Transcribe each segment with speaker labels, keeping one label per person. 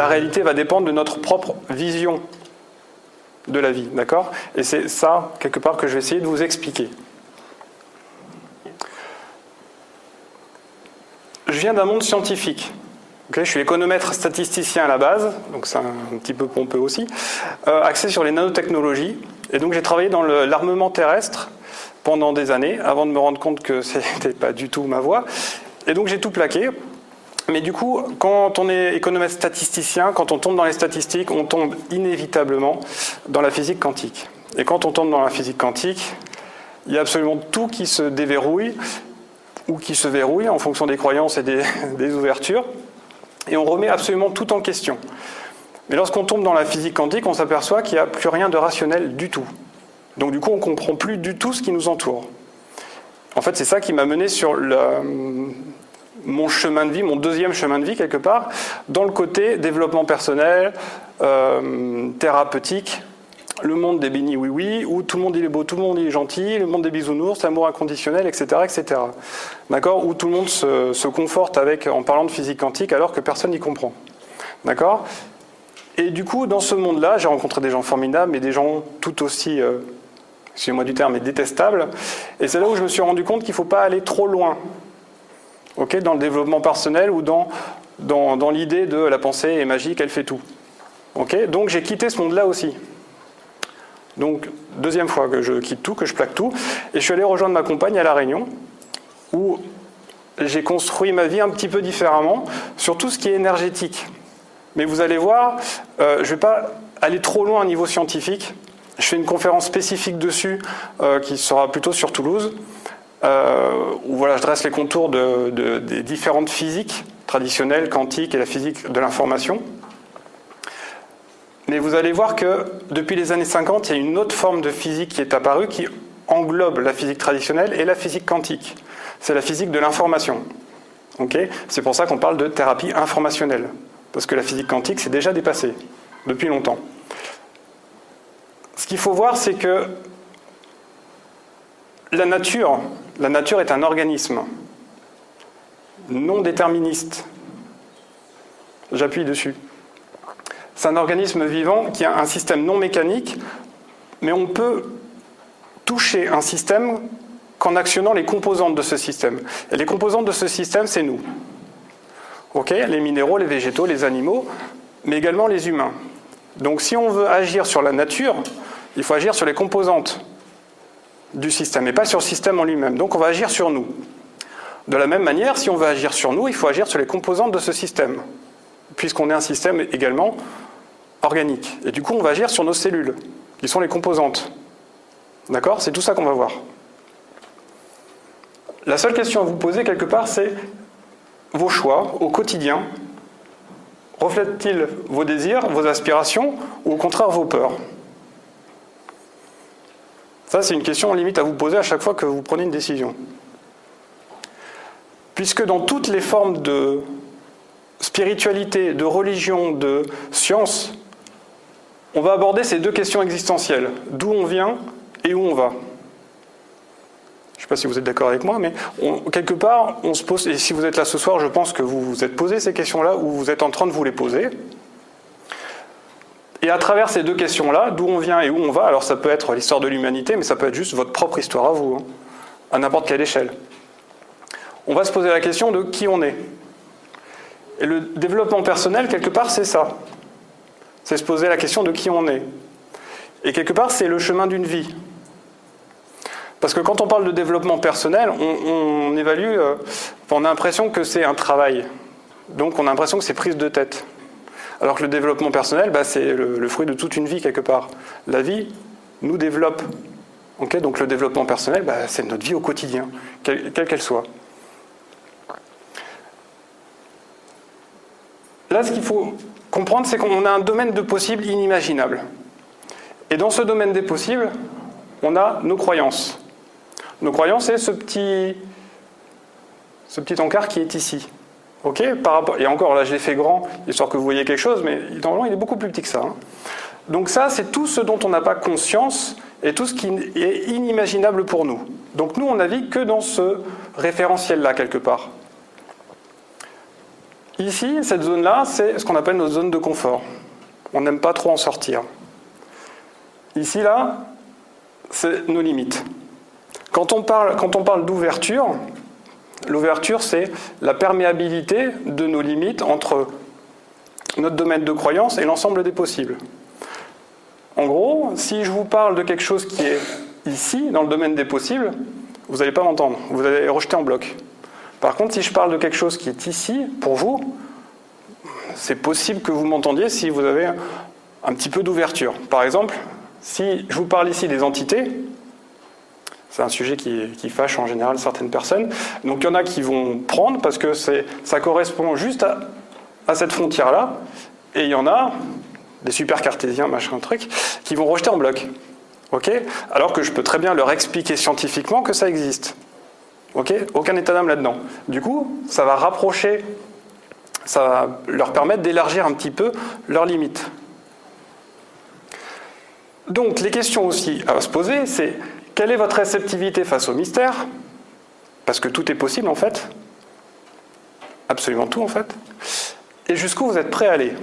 Speaker 1: réalité va dépendre de notre propre vision de la vie, d'accord? Et c'est ça, quelque part, que je vais essayer de vous expliquer. Je viens d'un monde scientifique. Okay, je suis économètre statisticien à la base, donc c'est un petit peu pompeux aussi, axé sur les nanotechnologies. Et donc j'ai travaillé dans l'armement terrestre pendant des années, avant de me rendre compte que ce n'était pas du tout ma voie. Et donc j'ai tout plaqué. Mais du coup, quand on est économètre statisticien, quand on tombe dans les statistiques, on tombe inévitablement dans la physique quantique. Et quand on tombe dans la physique quantique, il y a absolument tout qui se déverrouille, ou qui se verrouille en fonction des croyances et des ouvertures. Et on remet absolument tout en question. Mais lorsqu'on tombe dans la physique quantique, on s'aperçoit qu'il n'y a plus rien de rationnel du tout. Donc du coup, on ne comprend plus du tout ce qui nous entoure. En fait, c'est ça qui m'a mené sur mon chemin de vie, mon deuxième chemin de vie, quelque part, dans le côté développement personnel, thérapeutique, le monde des bénis oui-oui, où tout le monde il est beau, tout le monde il est gentil, le monde des bisounours, l'amour inconditionnel, etc., etc. D'accord ? Où tout le monde se conforte en parlant de physique quantique alors que personne n'y comprend. D'accord ? Et du coup, dans ce monde-là, j'ai rencontré des gens formidables, mais des gens tout aussi, excusez-moi du terme, mais détestables. Et c'est là où je me suis rendu compte qu'il ne faut pas aller trop loin, okay, dans le développement personnel ou dans l'idée de la pensée est magique, elle fait tout. Okay ? Donc j'ai quitté ce monde-là aussi. Donc, deuxième fois que je quitte tout, que je plaque tout, et je suis allé rejoindre ma compagne à La Réunion, où j'ai construit ma vie un petit peu différemment sur tout ce qui est énergétique. Mais vous allez voir, je ne vais pas aller trop loin au niveau scientifique. Je fais une conférence spécifique dessus, qui sera plutôt sur Toulouse, où voilà, je dresse les contours des différentes physiques traditionnelles, quantiques et la physique de l'information. Mais vous allez voir que depuis les années 50, il y a une autre forme de physique qui est apparue qui englobe la physique traditionnelle et la physique quantique. C'est la physique de l'information. Okay ? C'est pour ça qu'on parle de thérapie informationnelle. Parce que la physique quantique s'est déjà dépassée depuis longtemps. Ce qu'il faut voir, c'est que la nature est un organisme non déterministe. J'appuie dessus. C'est un organisme vivant qui a un système non mécanique, mais on peut toucher un système qu'en actionnant les composantes de ce système. Et les composantes de ce système, c'est nous. Okay ? Les minéraux, les végétaux, les animaux, mais également les humains. Donc si on veut agir sur la nature, il faut agir sur les composantes du système, et pas sur le système en lui-même. Donc on va agir sur nous. De la même manière, si on veut agir sur nous, il faut agir sur les composantes de ce système, puisqu'on est un système également organique. Et du coup, on va agir sur nos cellules, qui sont les composantes. D'accord ? C'est tout ça qu'on va voir. La seule question à vous poser, quelque part, c'est vos choix au quotidien reflètent-ils vos désirs, vos aspirations, ou au contraire vos peurs ? Ça, c'est une question limite à vous poser à chaque fois que vous prenez une décision. Puisque dans toutes les formes de spiritualité, de religion, de science, on va aborder ces deux questions existentielles. D'où on vient et où on va. Je ne sais pas si vous êtes d'accord avec moi, mais quelque part, on se pose, et si vous êtes là ce soir, je pense que vous vous êtes posé ces questions-là, ou vous êtes en train de vous les poser. Et à travers ces deux questions-là, d'où on vient et où on va, alors ça peut être l'histoire de l'humanité, mais ça peut être juste votre propre histoire à vous, hein, à n'importe quelle échelle. On va se poser la question de qui on est. Et le développement personnel, quelque part, c'est ça. C'est se poser la question de qui on est. Et quelque part, c'est le chemin d'une vie. Parce que quand on parle de développement personnel, on évalue, on a l'impression que c'est un travail. Donc on a l'impression que c'est prise de tête. Alors que le développement personnel, c'est le fruit de toute une vie, quelque part. La vie nous développe. Okay ? Donc le développement personnel, c'est notre vie au quotidien, quelle qu'elle soit. Là, ce qu'il faut comprendre, c'est qu'on a un domaine de possibles inimaginable. Et dans ce domaine des possibles, on a nos croyances. Nos croyances, c'est ce petit encart qui est ici. Okay ? Et encore, là, je l'ai fait grand, histoire que vous voyez quelque chose, mais normalement, il est beaucoup plus petit que ça. Hein. Donc ça, c'est tout ce dont on n'a pas conscience et tout ce qui est inimaginable pour nous. Donc nous, on navigue que dans ce référentiel-là, quelque part. Ici, cette zone-là, c'est ce qu'on appelle notre zone de confort. On n'aime pas trop en sortir. Ici, là, c'est nos limites. Quand on parle d'ouverture, l'ouverture, c'est la perméabilité de nos limites entre notre domaine de croyance et l'ensemble des possibles. En gros, si je vous parle de quelque chose qui est ici, dans le domaine des possibles, vous n'allez pas m'entendre, vous allez rejeter en bloc. Par contre, si je parle de quelque chose qui est ici, pour vous, c'est possible que vous m'entendiez si vous avez un petit peu d'ouverture. Par exemple, si je vous parle ici des entités, c'est un sujet qui fâche en général certaines personnes, donc il y en a qui vont prendre parce que ça correspond juste à cette frontière-là, et il y en a, des super cartésiens, machin truc, qui vont rejeter en bloc. Okay, alors que je peux très bien leur expliquer scientifiquement que ça existe. Okay, aucun état d'âme là-dedans. Du coup, ça va rapprocher, ça va leur permettre d'élargir un petit peu leurs limites. Donc, les questions aussi à se poser, c'est quelle est votre réceptivité face au mystère? Parce que tout est possible, en fait. Absolument tout, en fait. Et jusqu'où vous êtes prêt à aller?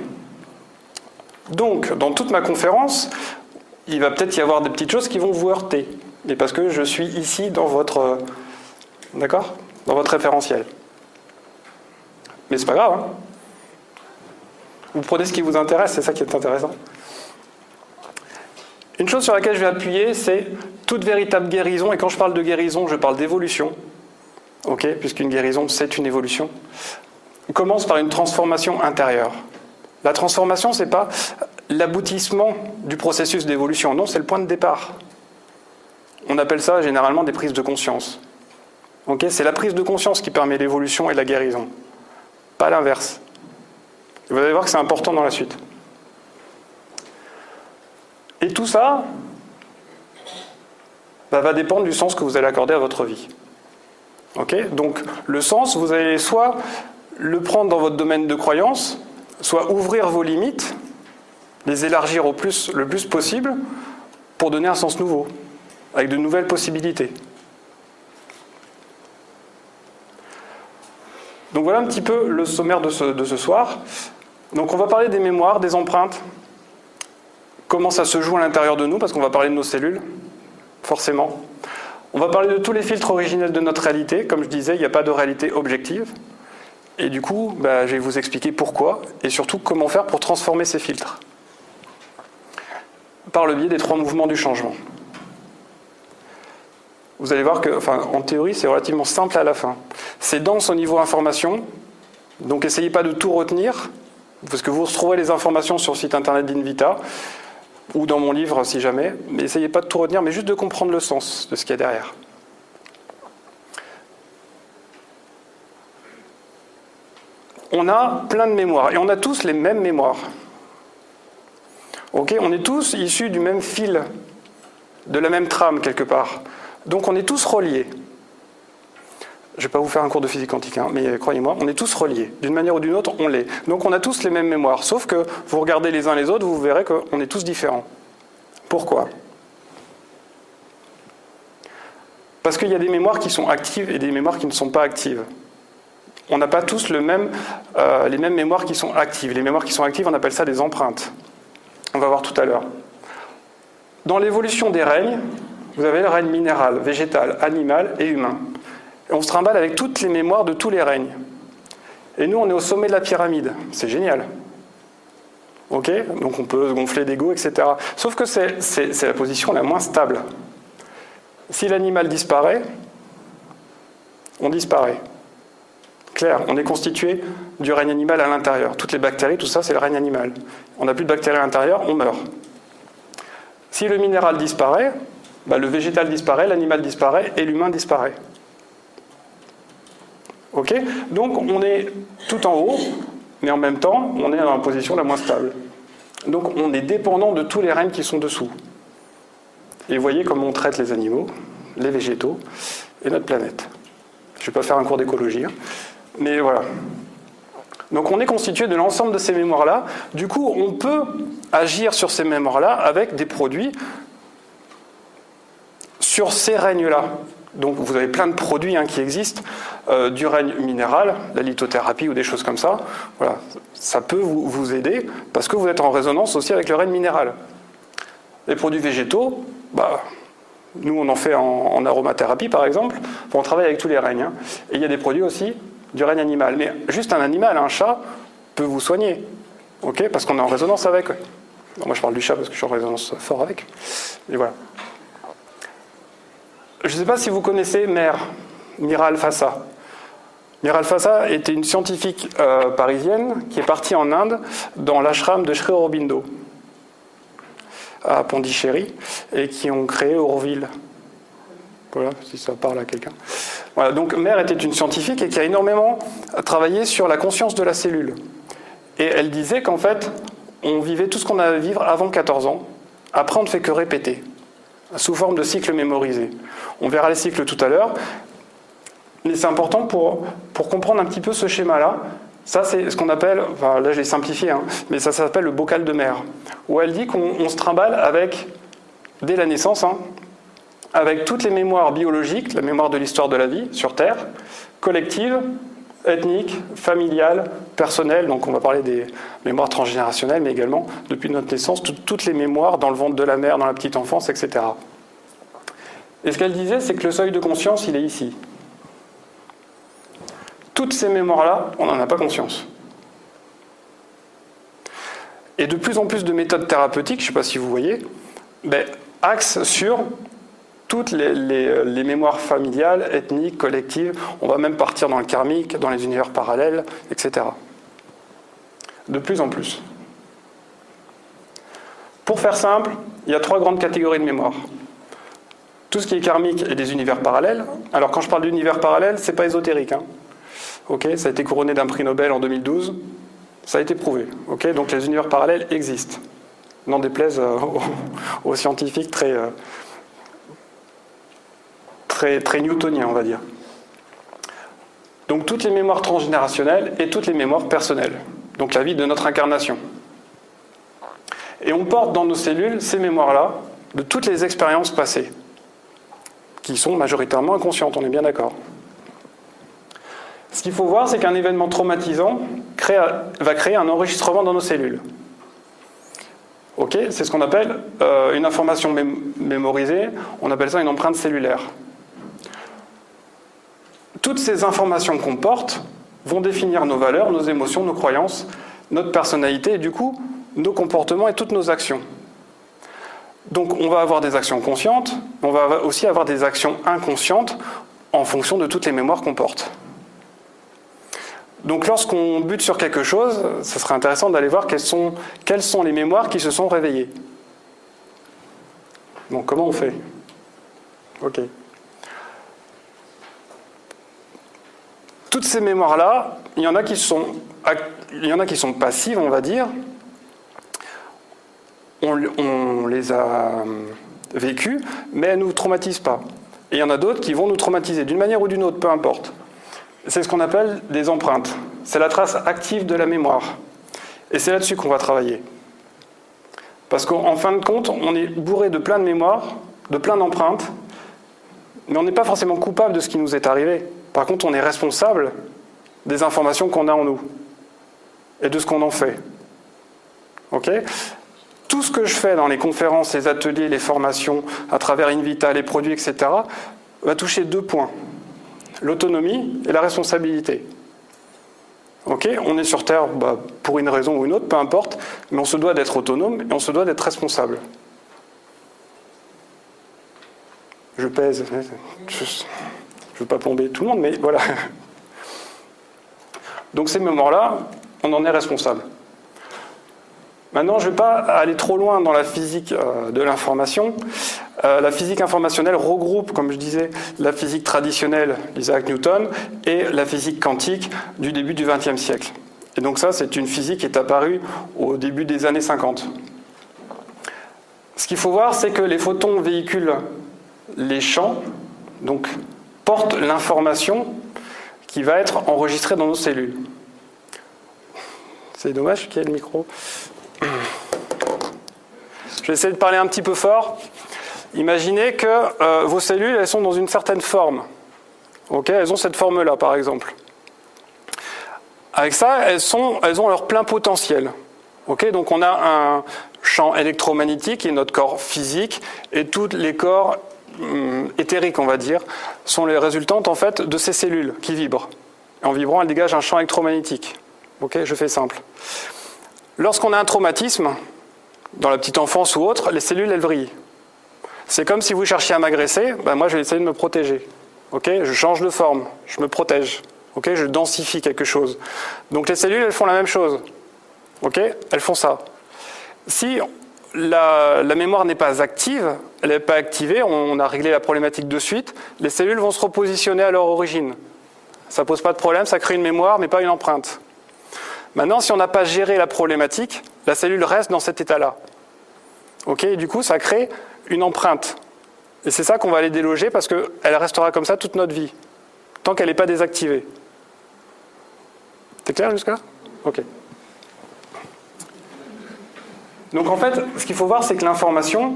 Speaker 1: Donc, dans toute ma conférence, il va peut-être y avoir des petites choses qui vont vous heurter. Et parce que je suis ici dans votre... D'accord? Dans votre référentiel. Mais c'est pas grave, hein. Vous prenez ce qui vous intéresse, c'est ça qui est intéressant. Une chose sur laquelle je vais appuyer, c'est toute véritable guérison, et quand je parle de guérison, je parle d'évolution, okay, puisqu'une guérison, c'est une évolution, commence par une transformation intérieure. La transformation, ce n'est pas l'aboutissement du processus d'évolution, non, c'est le point de départ. On appelle ça généralement des prises de conscience. Okay, c'est la prise de conscience qui permet l'évolution et la guérison, pas l'inverse. Vous allez voir que c'est important dans la suite. Et tout ça va dépendre du sens que vous allez accorder à votre vie. Okay, donc le sens, vous allez soit le prendre dans votre domaine de croyance, soit ouvrir vos limites, les élargir le plus possible pour donner un sens nouveau, avec de nouvelles possibilités. Donc voilà un petit peu le sommaire de ce soir. Donc on va parler des mémoires, des empreintes, comment ça se joue à l'intérieur de nous, parce qu'on va parler de nos cellules, forcément. On va parler de tous les filtres originels de notre réalité. Comme je disais, il n'y a pas de réalité objective. Et du coup, je vais vous expliquer pourquoi, et surtout comment faire pour transformer ces filtres. Par le biais des 3 mouvements du changement. Vous allez voir que, en théorie, c'est relativement simple à la fin. C'est dense au niveau information, donc essayez pas de tout retenir, parce que vous retrouverez les informations sur le site internet d'Invita, ou dans mon livre si jamais, mais essayez pas de tout retenir, mais juste de comprendre le sens de ce qu'il y a derrière. On a plein de mémoires, et on a tous les mêmes mémoires. Okay, on est tous issus du même fil, de la même trame quelque part. Donc on est tous reliés. Je ne vais pas vous faire un cours de physique quantique, hein, mais croyez-moi, on est tous reliés. D'une manière ou d'une autre, on l'est. Donc on a tous les mêmes mémoires, sauf que vous regardez les uns les autres, vous verrez qu'on est tous différents. Pourquoi? Parce qu'il y a des mémoires qui sont actives et des mémoires qui ne sont pas actives. On n'a pas tous les mêmes mémoires qui sont actives. Les mémoires qui sont actives, on appelle ça des empreintes. On va voir tout à l'heure. Dans l'évolution des règnes, vous avez le règne minéral, végétal, animal et humain. Et on se trimballe avec toutes les mémoires de tous les règnes. Et nous, on est au sommet de la pyramide. C'est génial. Ok? Donc on peut gonfler d'ego, etc. Sauf que c'est la position la moins stable. Si l'animal disparaît, on disparaît. Clair, on est constitué du règne animal à l'intérieur. Toutes les bactéries, tout ça, c'est le règne animal. On n'a plus de bactéries à l'intérieur, on meurt. Si le minéral disparaît, le végétal disparaît, l'animal disparaît et l'humain disparaît. Ok? Donc on est tout en haut, mais en même temps, on est dans la position la moins stable. Donc on est dépendant de tous les règnes qui sont dessous. Et vous voyez comment on traite les animaux, les végétaux et notre planète. Je ne vais pas faire un cours d'écologie, hein, mais voilà. Donc on est constitué de l'ensemble de ces mémoires-là. Du coup, on peut agir sur ces mémoires-là avec des produits sur ces règnes-là. Donc vous avez plein de produits qui existent, du règne minéral, la lithothérapie ou des choses comme ça. Voilà, ça peut vous aider parce que vous êtes en résonance aussi avec le règne minéral. Les produits végétaux, nous on en fait en aromathérapie par exemple, on travaille avec tous les règnes. Et il y a des produits aussi du règne animal. Mais juste un animal, un chat, peut vous soigner, ok, parce qu'on est en résonance avec. Moi je parle du chat parce que je suis en résonance fort avec. Et voilà. Je ne sais pas si vous connaissez Mère, Mira Alfassa. Mira Alfassa était une scientifique parisienne qui est partie en Inde dans l'ashram de Sri Aurobindo à Pondichéry et qui ont créé Auroville. Voilà, si ça parle à quelqu'un. Voilà, donc Mère était une scientifique et qui a énormément travaillé sur la conscience de la cellule. Et elle disait qu'en fait, on vivait tout ce qu'on avait à vivre avant 14 ans. Après, on ne fait que répéter, sous forme de cycles mémorisés. On verra les cycles tout à l'heure. Mais c'est important pour comprendre un petit peu ce schéma-là. Ça, c'est ce qu'on appelle, enfin là je l'ai simplifié, mais ça s'appelle le bocal de Mère, où elle dit qu'on se trimballe avec, dès la naissance, avec toutes les mémoires biologiques, la mémoire de l'histoire de la vie sur Terre, collective, ethnique, familiale, personnelle, donc on va parler des mémoires transgénérationnelles, mais également, depuis notre naissance, toutes les mémoires dans le ventre de la mère, dans la petite enfance, etc. Et ce qu'elle disait, c'est que le seuil de conscience, il est ici. Toutes ces mémoires-là, on n'en a pas conscience. Et de plus en plus de méthodes thérapeutiques, je ne sais pas si vous voyez, axent sur toutes les mémoires familiales, ethniques, collectives. On va même partir dans le karmique, dans les univers parallèles, etc. De plus en plus. Pour faire simple, il y a 3 grandes catégories de mémoire. Tout ce qui est karmique et des univers parallèles. Alors quand je parle d'univers parallèles, c'est pas ésotérique. Ok, ça a été couronné d'un prix Nobel en 2012. Ça a été prouvé. Ok, donc les univers parallèles existent. N'en déplaise aux scientifiques très newtoniens, on va dire. Donc toutes les mémoires transgénérationnelles et toutes les mémoires personnelles. Donc la vie de notre incarnation. Et on porte dans nos cellules ces mémoires-là de toutes les expériences passées, qui sont majoritairement inconscientes, on est bien d'accord. Ce qu'il faut voir, c'est qu'un événement traumatisant va créer un enregistrement dans nos cellules. Ok, c'est ce qu'on appelle une information mémorisée, on appelle ça une empreinte cellulaire. Toutes ces informations qu'on porte vont définir nos valeurs, nos émotions, nos croyances, notre personnalité et du coup, nos comportements et toutes nos actions. Donc on va avoir des actions conscientes, on va aussi avoir des actions inconscientes en fonction de toutes les mémoires qu'on porte. Donc lorsqu'on bute sur quelque chose, ce serait intéressant d'aller voir quelles sont les mémoires qui se sont réveillées. Donc comment on fait ? Ok. Toutes ces mémoires-là, il y en a qui sont passives, on va dire. On les a vécues, mais elles ne nous traumatisent pas. Et il y en a d'autres qui vont nous traumatiser, d'une manière ou d'une autre, peu importe. C'est ce qu'on appelle des empreintes. C'est la trace active de la mémoire. Et c'est là-dessus qu'on va travailler. Parce qu'en fin de compte, on est bourré de plein de mémoires, de plein d'empreintes, mais on n'est pas forcément coupable de ce qui nous est arrivé. Par contre, on est responsable des informations qu'on a en nous et de ce qu'on en fait. Ok ? Tout ce que je fais dans les conférences, les ateliers, les formations, à travers Invita, les produits, etc., va toucher 2 points. L'autonomie et la responsabilité. Ok, on est sur Terre pour une raison ou une autre, peu importe, mais on se doit d'être autonome et on se doit d'être responsable. Je pèse, je ne veux pas plomber tout le monde, mais voilà. Donc ces mémoires-là, on en est responsable. Maintenant, je ne vais pas aller trop loin dans la physique de l'information. La physique informationnelle regroupe, comme je disais, la physique traditionnelle d'Isaac Newton et la physique quantique du début du XXe siècle. Et donc ça, c'est une physique qui est apparue au début des années 50. Ce qu'il faut voir, c'est que les photons véhiculent les champs, donc portent l'information qui va être enregistrée dans nos cellules. C'est dommage qu'il y ait le micro. Je vais essayer de parler un petit peu fort. Imaginez que vos cellules, elles sont dans une certaine forme. Okay, elles ont cette forme-là, par exemple. Avec ça, elles ont leur plein potentiel. Okay, donc on a un champ électromagnétique qui est notre corps physique, et tous les corps éthériques, on va dire, sont les résultantes en fait de ces cellules qui vibrent. Et en vibrant, elles dégagent un champ électromagnétique. Okay, je fais simple. Lorsqu'on a un traumatisme, dans la petite enfance ou autre, les cellules, elles vrillent. C'est comme si vous cherchiez à m'agresser, ben moi je vais essayer de me protéger. Okay, je change de forme, je me protège. Okay, je densifie quelque chose. Donc les cellules, elles font la même chose. Okay, elles font ça. Si la mémoire n'est pas active, elle n'est pas activée, on a réglé la problématique de suite, les cellules vont se repositionner à leur origine. Ça ne pose pas de problème, ça crée une mémoire, mais pas une empreinte. Maintenant, si on n'a pas géré la problématique, la cellule reste dans cet état-là. Okay, et du coup, ça crée une empreinte. Et c'est ça qu'on va aller déloger parce qu'elle restera comme ça toute notre vie, tant qu'elle n'est pas désactivée. C'est clair jusque-là? Ok. Donc en fait, ce qu'il faut voir, c'est que l'information,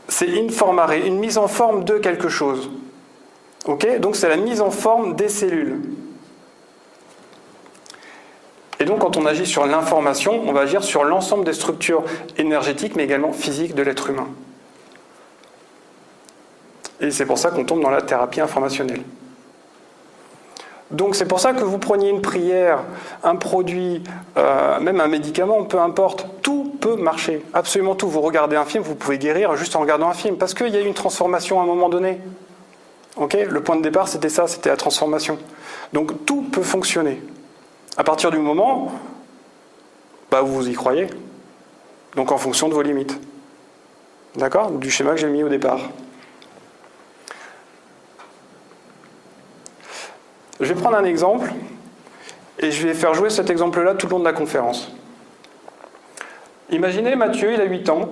Speaker 1: c'est informare, une mise en forme de quelque chose. Okay, donc c'est la mise en forme des cellules. Et donc quand on agit sur l'information, on va agir sur l'ensemble des structures énergétiques, mais également physiques de l'être humain. Et c'est pour ça qu'on tombe dans la thérapie informationnelle. Donc c'est pour ça que vous preniez une prière, un produit, même un médicament, peu importe, tout peut marcher, absolument tout. Vous regardez un film, vous pouvez guérir juste en regardant un film, parce qu'il y a eu une transformation à un moment donné. Okay, le point de départ, c'était ça, c'était la transformation. Donc tout peut fonctionner. À partir du moment où vous y croyez, donc en fonction de vos limites. D'accord? Du schéma que j'ai mis au départ. Je vais prendre un exemple et je vais faire jouer cet exemple-là tout le long de la conférence. Imaginez Mathieu, il a 8 ans,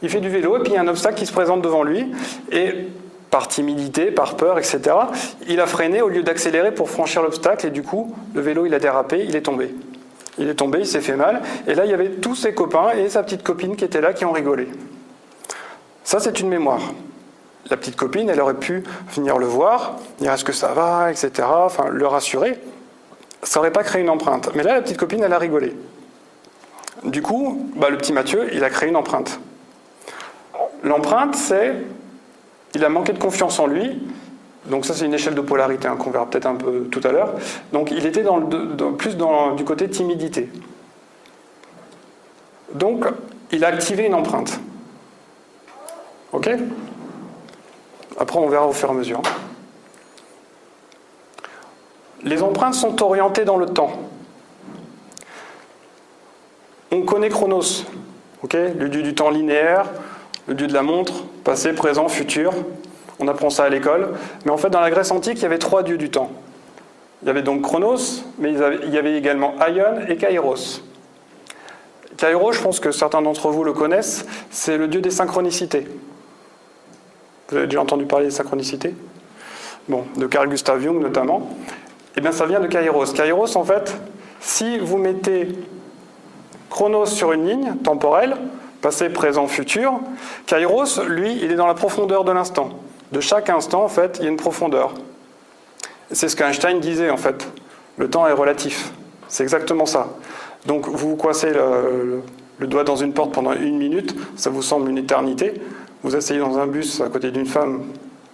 Speaker 1: il fait du vélo et puis il y a un obstacle qui se présente devant lui et par timidité, par peur, etc., il a freiné au lieu d'accélérer pour franchir l'obstacle et du coup, le vélo il a dérapé, il est tombé. Il est tombé, il s'est fait mal et là il y avait tous ses copains et sa petite copine qui étaient là, qui ont rigolé. Ça c'est une mémoire. La petite copine, elle aurait pu venir le voir, dire est-ce que ça va, etc., enfin le rassurer. Ça n'aurait pas créé une empreinte. Mais là, la petite copine, elle a rigolé. Du coup, le petit Mathieu, il a créé une empreinte. L'empreinte, c'est il a manqué de confiance en lui. Donc ça, c'est une échelle de polarité qu'on verra peut-être un peu tout à l'heure. Donc il était plus du côté timidité. Donc il a activé une empreinte. Ok ? Après, on verra au fur et à mesure. Les empreintes sont orientées dans le temps. On connaît Chronos, okay, le dieu du temps linéaire, le dieu de la montre, passé, présent, futur. On apprend ça à l'école. Mais en fait, dans la Grèce antique, il y avait 3 dieux du temps. Il y avait donc Chronos, mais il y avait également Aion et Kairos. Kairos, je pense que certains d'entre vous le connaissent, c'est le dieu des synchronicités. Vous avez déjà entendu parler des synchronicités? Bon, de Carl Gustav Jung notamment. Eh bien, ça vient de Kairos. Kairos, en fait, si vous mettez Chronos sur une ligne temporelle, passé, présent, futur, Kairos, lui, il est dans la profondeur de l'instant. De chaque instant, en fait, il y a une profondeur. C'est ce qu'Einstein disait, en fait. Le temps est relatif. C'est exactement ça. Donc, vous vous coincez le doigt dans une porte pendant 1 minute, ça vous semble une éternité. Vous asseyez dans un bus à côté d'une femme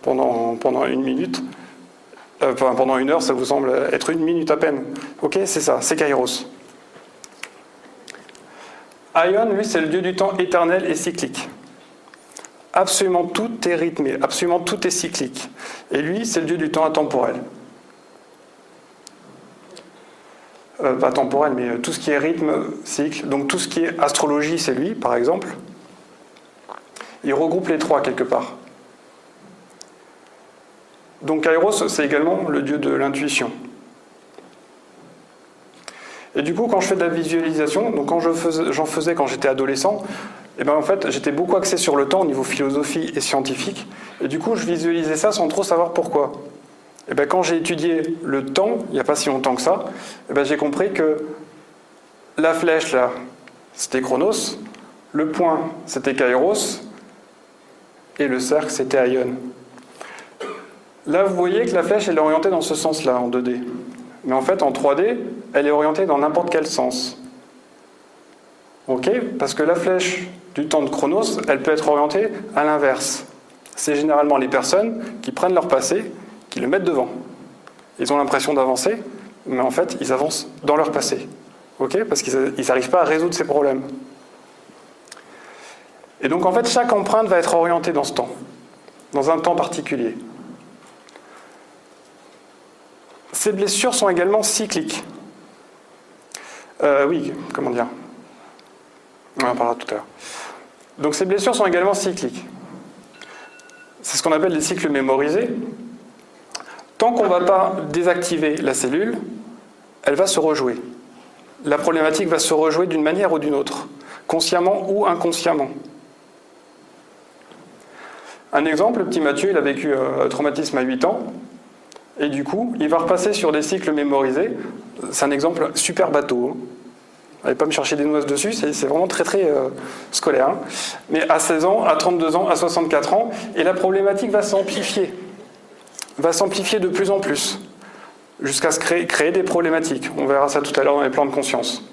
Speaker 1: pendant 1 minute, pendant 1 heure, ça vous semble être 1 minute à peine. Ok, c'est ça, c'est Kairos. Aion, lui, c'est le dieu du temps éternel et cyclique. Absolument tout est rythmé, absolument tout est cyclique. Et lui, c'est le dieu du temps intemporel. Pas temporel, mais tout ce qui est rythme, cycle. Donc tout ce qui est astrologie, c'est lui, par exemple. Il regroupe les 3 quelque part. Donc Kairos, c'est également le dieu de l'intuition. Et du coup, quand je fais de la visualisation, donc quand j'en faisais quand j'étais adolescent, en fait, j'étais beaucoup axé sur le temps au niveau philosophie et scientifique. Et du coup, je visualisais ça sans trop savoir pourquoi. Quand j'ai étudié le temps, il n'y a pas si longtemps que ça, j'ai compris que la flèche, là, c'était Chronos, Le point, c'était Kairos, et le cercle, c'était Ion. Là, vous voyez que la flèche, elle est orientée dans ce sens-là, en 2D. Mais en fait, en 3D, elle est orientée dans n'importe quel sens. Ok? Parce que la flèche du temps de Chronos, elle peut être orientée à l'inverse. C'est généralement les personnes qui prennent leur passé, qui le mettent devant. Ils ont l'impression d'avancer, mais en fait, ils avancent dans leur passé. Ok? Parce qu'ils n'arrivent pas à résoudre ces problèmes. Et donc, en fait, chaque empreinte va être orientée dans ce temps, dans un temps particulier. Ces blessures sont également cycliques. Oui, comment dire? On en parlera tout à l'heure. Donc ces blessures sont également cycliques. C'est ce qu'on appelle des cycles mémorisés. Tant qu'on ne va pas désactiver la cellule, elle va se rejouer. La problématique va se rejouer d'une manière ou d'une autre, consciemment ou inconsciemment. Un exemple, le petit Mathieu, il a vécu un traumatisme à 8 ans, et du coup, il va repasser sur des cycles mémorisés. C'est un exemple super bateau. Allez pas me chercher des noises dessus, c'est vraiment très scolaire. Hein. Mais à 16 ans, à 32 ans, à 64 ans, et la problématique va s'amplifier. Va s'amplifier de plus en plus, jusqu'à créer des problématiques. On verra ça tout à l'heure dans les plans de conscience.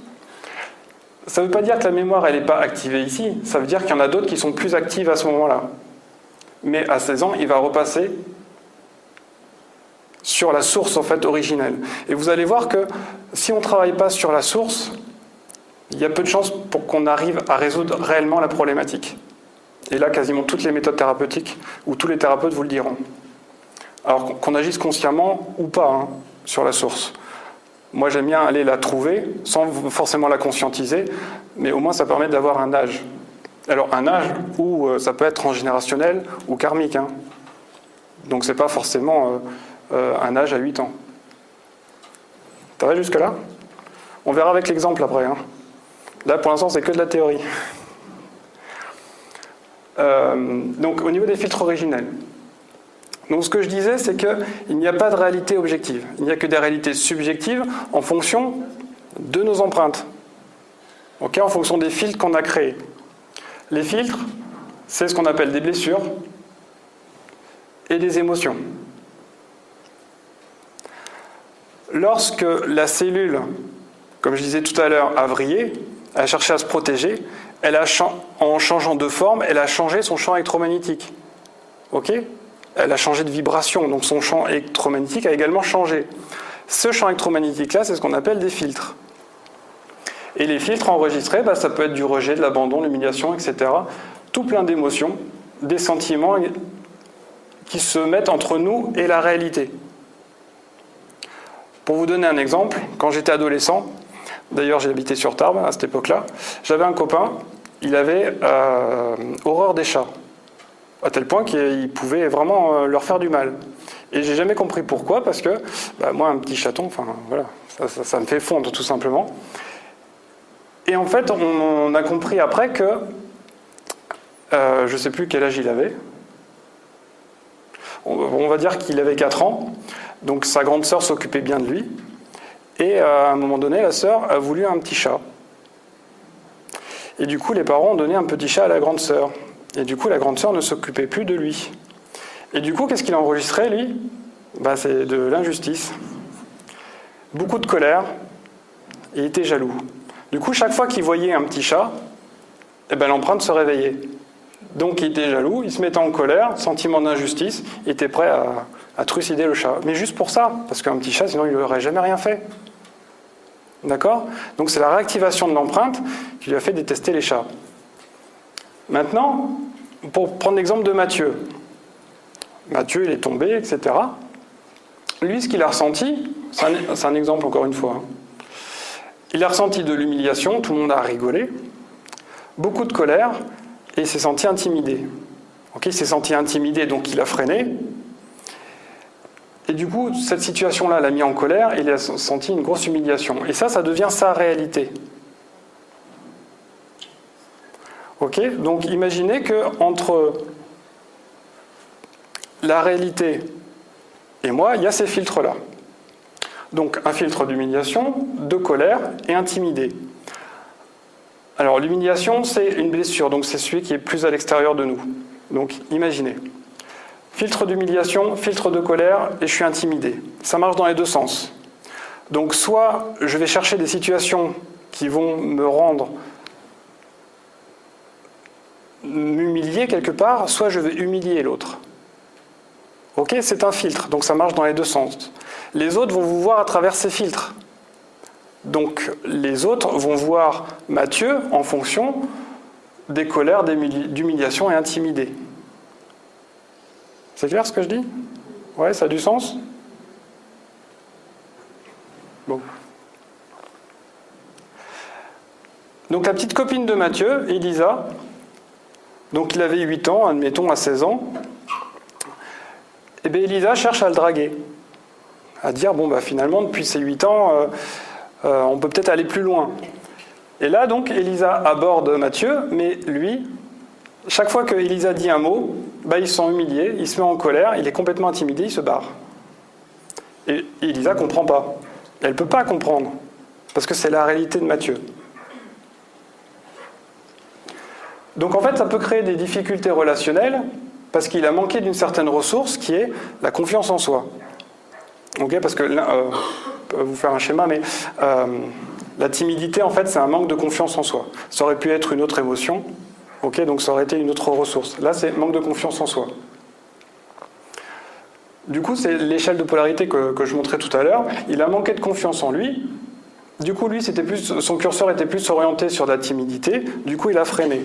Speaker 1: Ça ne veut pas dire que la mémoire, elle n'est pas activée ici. Ça veut dire qu'il y en a d'autres qui sont plus actives à ce moment-là. Mais à 16 ans, il va repasser sur la source en fait originelle. Et vous allez voir que si on ne travaille pas sur la source, il y a peu de chances pour qu'on arrive à résoudre réellement la problématique. Et là, quasiment toutes les méthodes thérapeutiques, ou tous les thérapeutes vous le diront. Alors qu'on agisse consciemment ou pas hein, sur la source. Moi, j'aime bien aller la trouver, sans forcément la conscientiser, mais au moins ça permet d'avoir un âge. Alors un âge où ça peut être transgénérationnel ou karmique. Hein. Donc c'est pas forcément un âge à 8 ans. Ça va jusque-là? On verra avec l'exemple après. Hein. Là, pour l'instant, c'est que de la théorie. Donc, au niveau des filtres originels. Donc, ce que je disais, c'est qu'il n'y a pas de réalité objective. Il n'y a que des réalités subjectives en fonction de nos empreintes. Okay, en fonction des filtres qu'on a créés. Les filtres, c'est ce qu'on appelle des blessures et des émotions. Lorsque la cellule, comme je disais tout à l'heure, a vrillé, a cherché à se protéger, en changeant de forme, elle a changé son champ électromagnétique. Ok ? Elle a changé de vibration, donc son champ électromagnétique a également changé. Ce champ électromagnétique-là, c'est ce qu'on appelle des filtres. Et les filtres enregistrés, ça peut être du rejet, de l'abandon, de l'humiliation, etc. Tout plein d'émotions, des sentiments qui se mettent entre nous et la réalité. Pour vous donner un exemple, quand j'étais adolescent, d'ailleurs j'ai habité sur Tarbes à cette époque-là, j'avais un copain, il avait horreur des chats, à tel point qu'il pouvait vraiment leur faire du mal. Et j'ai jamais compris pourquoi, parce que moi un petit chaton, voilà, ça me fait fondre tout simplement. Et en fait on a compris après que, je ne sais plus quel âge il avait, on va dire qu'il avait 4 ans, donc sa grande sœur s'occupait bien de lui, et à un moment donné, la sœur a voulu un petit chat. Et du coup, les parents ont donné un petit chat à la grande sœur. Et du coup, la grande sœur ne s'occupait plus de lui. Et du coup, qu'est-ce qu'il a enregistré, lui ? C'est de l'injustice. Beaucoup de colère, et il était jaloux. Du coup, chaque fois qu'il voyait un petit chat, l'empreinte se réveillait. Donc il était jaloux, il se mettait en colère, sentiment d'injustice, il était prêt à trucider le chat. Mais juste pour ça, parce qu'un petit chat, sinon il n'aurait jamais rien fait. D'accord ? Donc c'est la réactivation de l'empreinte qui lui a fait détester les chats. Maintenant, pour prendre l'exemple de Mathieu. Mathieu, il est tombé, etc. Lui, ce qu'il a ressenti, c'est un exemple encore une fois, il a ressenti de l'humiliation, tout le monde a rigolé, beaucoup de colère, et il s'est senti intimidé. Il s'est senti intimidé, donc il a freiné. Et du coup, cette situation-là l'a mis en colère, et il a senti une grosse humiliation. Et ça devient sa réalité. Donc imaginez qu'entre la réalité et moi, il y a ces filtres-là. Donc un filtre d'humiliation, de colère et intimidé. Alors l'humiliation, c'est une blessure, donc c'est celui qui est plus à l'extérieur de nous. Donc imaginez. Filtre d'humiliation, filtre de colère, et je suis intimidé. Ça marche dans les deux sens. Donc soit je vais chercher des situations qui vont me rendre m'humilier quelque part, soit je vais humilier l'autre. Ok, c'est un filtre, donc ça marche dans les deux sens. Les autres vont vous voir à travers ces filtres. Donc les autres vont voir Mathieu en fonction des colères, d'humiliation et intimidé. C'est clair ce que je dis? Ouais, ça a du sens? Bon. Donc la petite copine de Mathieu, Elisa, donc il avait 8 ans, admettons à 16 ans, et bien Elisa cherche à le draguer. À dire, bon bah finalement depuis ses 8 ans, on peut peut-être aller plus loin. Et là donc Elisa aborde Mathieu, mais lui, chaque fois que Elisa dit un mot, bah, il se sent humilié, il se met en colère, il est complètement intimidé, il se barre. Et Elisa ne comprend pas. Elle ne peut pas comprendre, parce que c'est la réalité de Mathieu. Donc en fait, ça peut créer des difficultés relationnelles, parce qu'il a manqué d'une certaine ressource, qui est la confiance en soi. Okay, parce que, je vais vous faire un schéma, mais la timidité, en fait, c'est un manque de confiance en soi. Ça aurait pu être une autre émotion, ok, donc ça aurait été une autre ressource. Là, c'est manque de confiance en soi. Du coup, c'est l'échelle de polarité que je montrais tout à l'heure. Il a manqué de confiance en lui. Du coup, lui, son curseur était plus orienté sur la timidité. Du coup, il a freiné.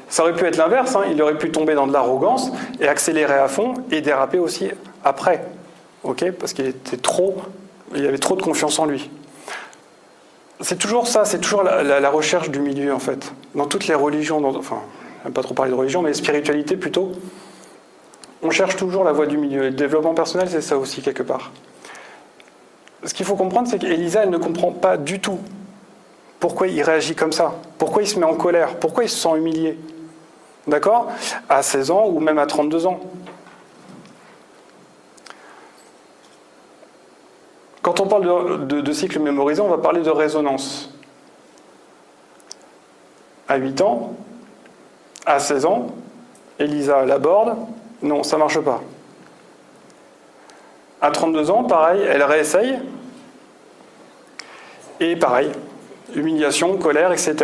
Speaker 1: Ça aurait pu être l'inverse. Il aurait pu tomber dans de l'arrogance et accélérer à fond et déraper aussi après. Ok, parce il y avait trop de confiance en lui. C'est toujours ça, c'est toujours la recherche du milieu, en fait. Dans toutes les religions, enfin, je n'aime pas trop parler de religion, mais spiritualité plutôt, on cherche toujours la voie du milieu. Et le développement personnel, c'est ça aussi, quelque part. Ce qu'il faut comprendre, c'est qu'Elisa, elle ne comprend pas du tout pourquoi il réagit comme ça, pourquoi il se met en colère, pourquoi il se sent humilié. D'accord? À 16 ans ou même à 32 ans. Quand on parle de cycle mémorisé, on va parler de résonance. À 8 ans, à 16 ans, Elisa l'aborde, non, ça ne marche pas. À 32 ans, pareil, elle réessaye, et pareil, humiliation, colère, etc.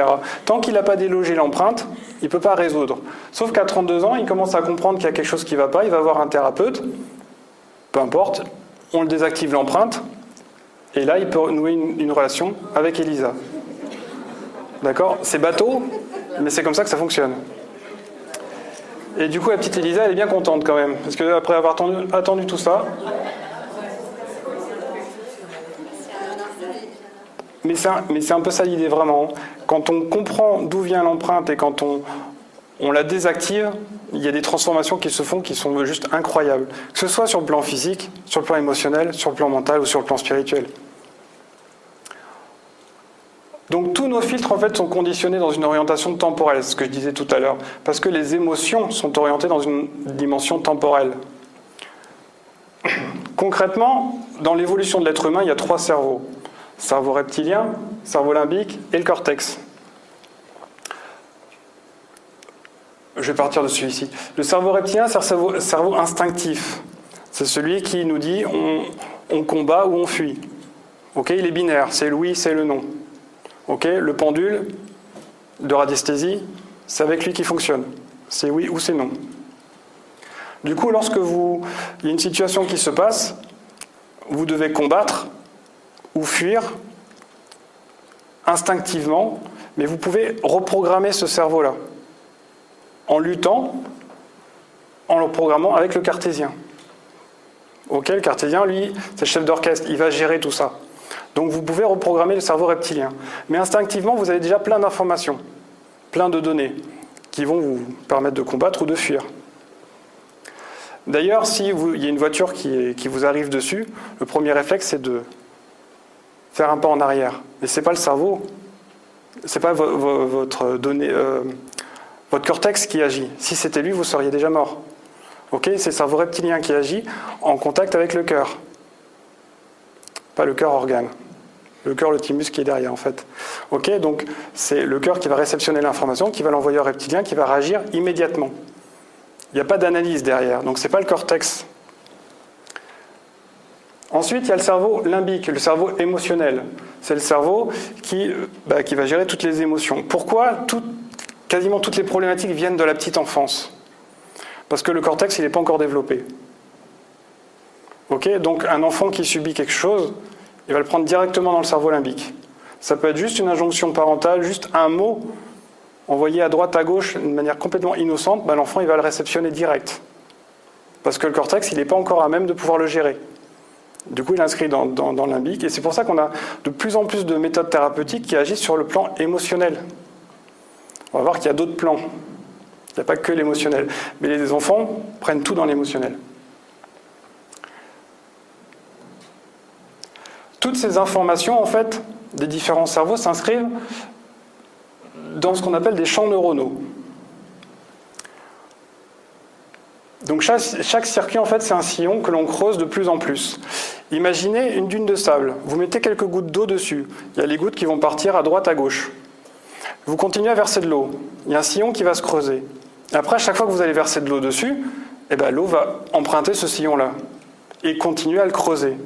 Speaker 1: Tant qu'il n'a pas délogé l'empreinte, il ne peut pas résoudre. Sauf qu'à 32 ans, il commence à comprendre qu'il y a quelque chose qui ne va pas, il va voir un thérapeute, peu importe, on le désactive l'empreinte, et là, il peut nouer une relation avec Elisa. D'accord? C'est bateau, mais c'est comme ça que ça fonctionne. Et du coup, la petite Elisa, elle est bien contente quand même. Parce qu'après avoir attendu tout ça... Mais c'est un peu ça l'idée, vraiment. Quand on comprend d'où vient l'empreinte et quand on la désactive, il y a des transformations qui se font qui sont juste incroyables. Que ce soit sur le plan physique, sur le plan émotionnel, sur le plan mental ou sur le plan spirituel. Donc tous nos filtres en fait sont conditionnés dans une orientation temporelle, ce que je disais tout à l'heure, parce que les émotions sont orientées dans une dimension temporelle. Concrètement, dans l'évolution de l'être humain, il y a 3 cerveaux. Cerveau reptilien, cerveau limbique et le cortex. Je vais partir de celui-ci. Le cerveau reptilien, c'est un cerveau instinctif. C'est celui qui nous dit on combat ou on fuit. Okay, il est binaire, c'est le oui, c'est le non. Okay, le pendule de radiesthésie, c'est avec lui qui fonctionne. C'est oui ou c'est non. Du coup, lorsque il y a une situation qui se passe, vous devez combattre ou fuir instinctivement, mais vous pouvez reprogrammer ce cerveau-là en luttant, en le programmant avec le cartésien. Ok, le cartésien, lui, c'est le chef d'orchestre, il va gérer tout ça. Donc vous pouvez reprogrammer le cerveau reptilien. Mais instinctivement, vous avez déjà plein d'informations, plein de données qui vont vous permettre de combattre ou de fuir. D'ailleurs, s'il y a une voiture qui vous arrive dessus, le premier réflexe, c'est de faire un pas en arrière. Mais ce n'est pas le cerveau, ce n'est pas votre cortex qui agit. Si c'était lui, vous seriez déjà mort. Okay, c'est le cerveau reptilien qui agit en contact avec le cœur. Pas le cœur organe. Le cœur, le thymus qui est derrière, en fait. Ok, donc c'est le cœur qui va réceptionner l'information, qui va l'envoyer au reptilien, qui va réagir immédiatement. Il n'y a pas d'analyse derrière, donc c'est pas le cortex. Ensuite, il y a le cerveau limbique, le cerveau émotionnel. C'est le cerveau qui va gérer toutes les émotions. Pourquoi quasiment toutes les problématiques viennent de la petite enfance? Parce que le cortex, il n'est pas encore développé. Ok, donc un enfant qui subit quelque chose, il va le prendre directement dans le cerveau limbique. Ça peut être juste une injonction parentale, juste un mot envoyé à droite, à gauche, d'une manière complètement innocente, l'enfant il va le réceptionner direct. Parce que le cortex, il n'est pas encore à même de pouvoir le gérer. Du coup, il est inscrit dans le limbique. Et c'est pour ça qu'on a de plus en plus de méthodes thérapeutiques qui agissent sur le plan émotionnel. On va voir qu'il y a d'autres plans. Il n'y a pas que l'émotionnel. Mais les enfants prennent tout dans l'émotionnel. Toutes ces informations, en fait, des différents cerveaux s'inscrivent dans ce qu'on appelle des champs neuronaux. Donc chaque circuit, en fait, c'est un sillon que l'on creuse de plus en plus. Imaginez une dune de sable. Vous mettez quelques gouttes d'eau dessus. Il y a les gouttes qui vont partir à droite, à gauche. Vous continuez à verser de l'eau. Il y a un sillon qui va se creuser. Et après, à chaque fois que vous allez verser de l'eau dessus, l'eau va emprunter ce sillon-là et continuer à le creuser.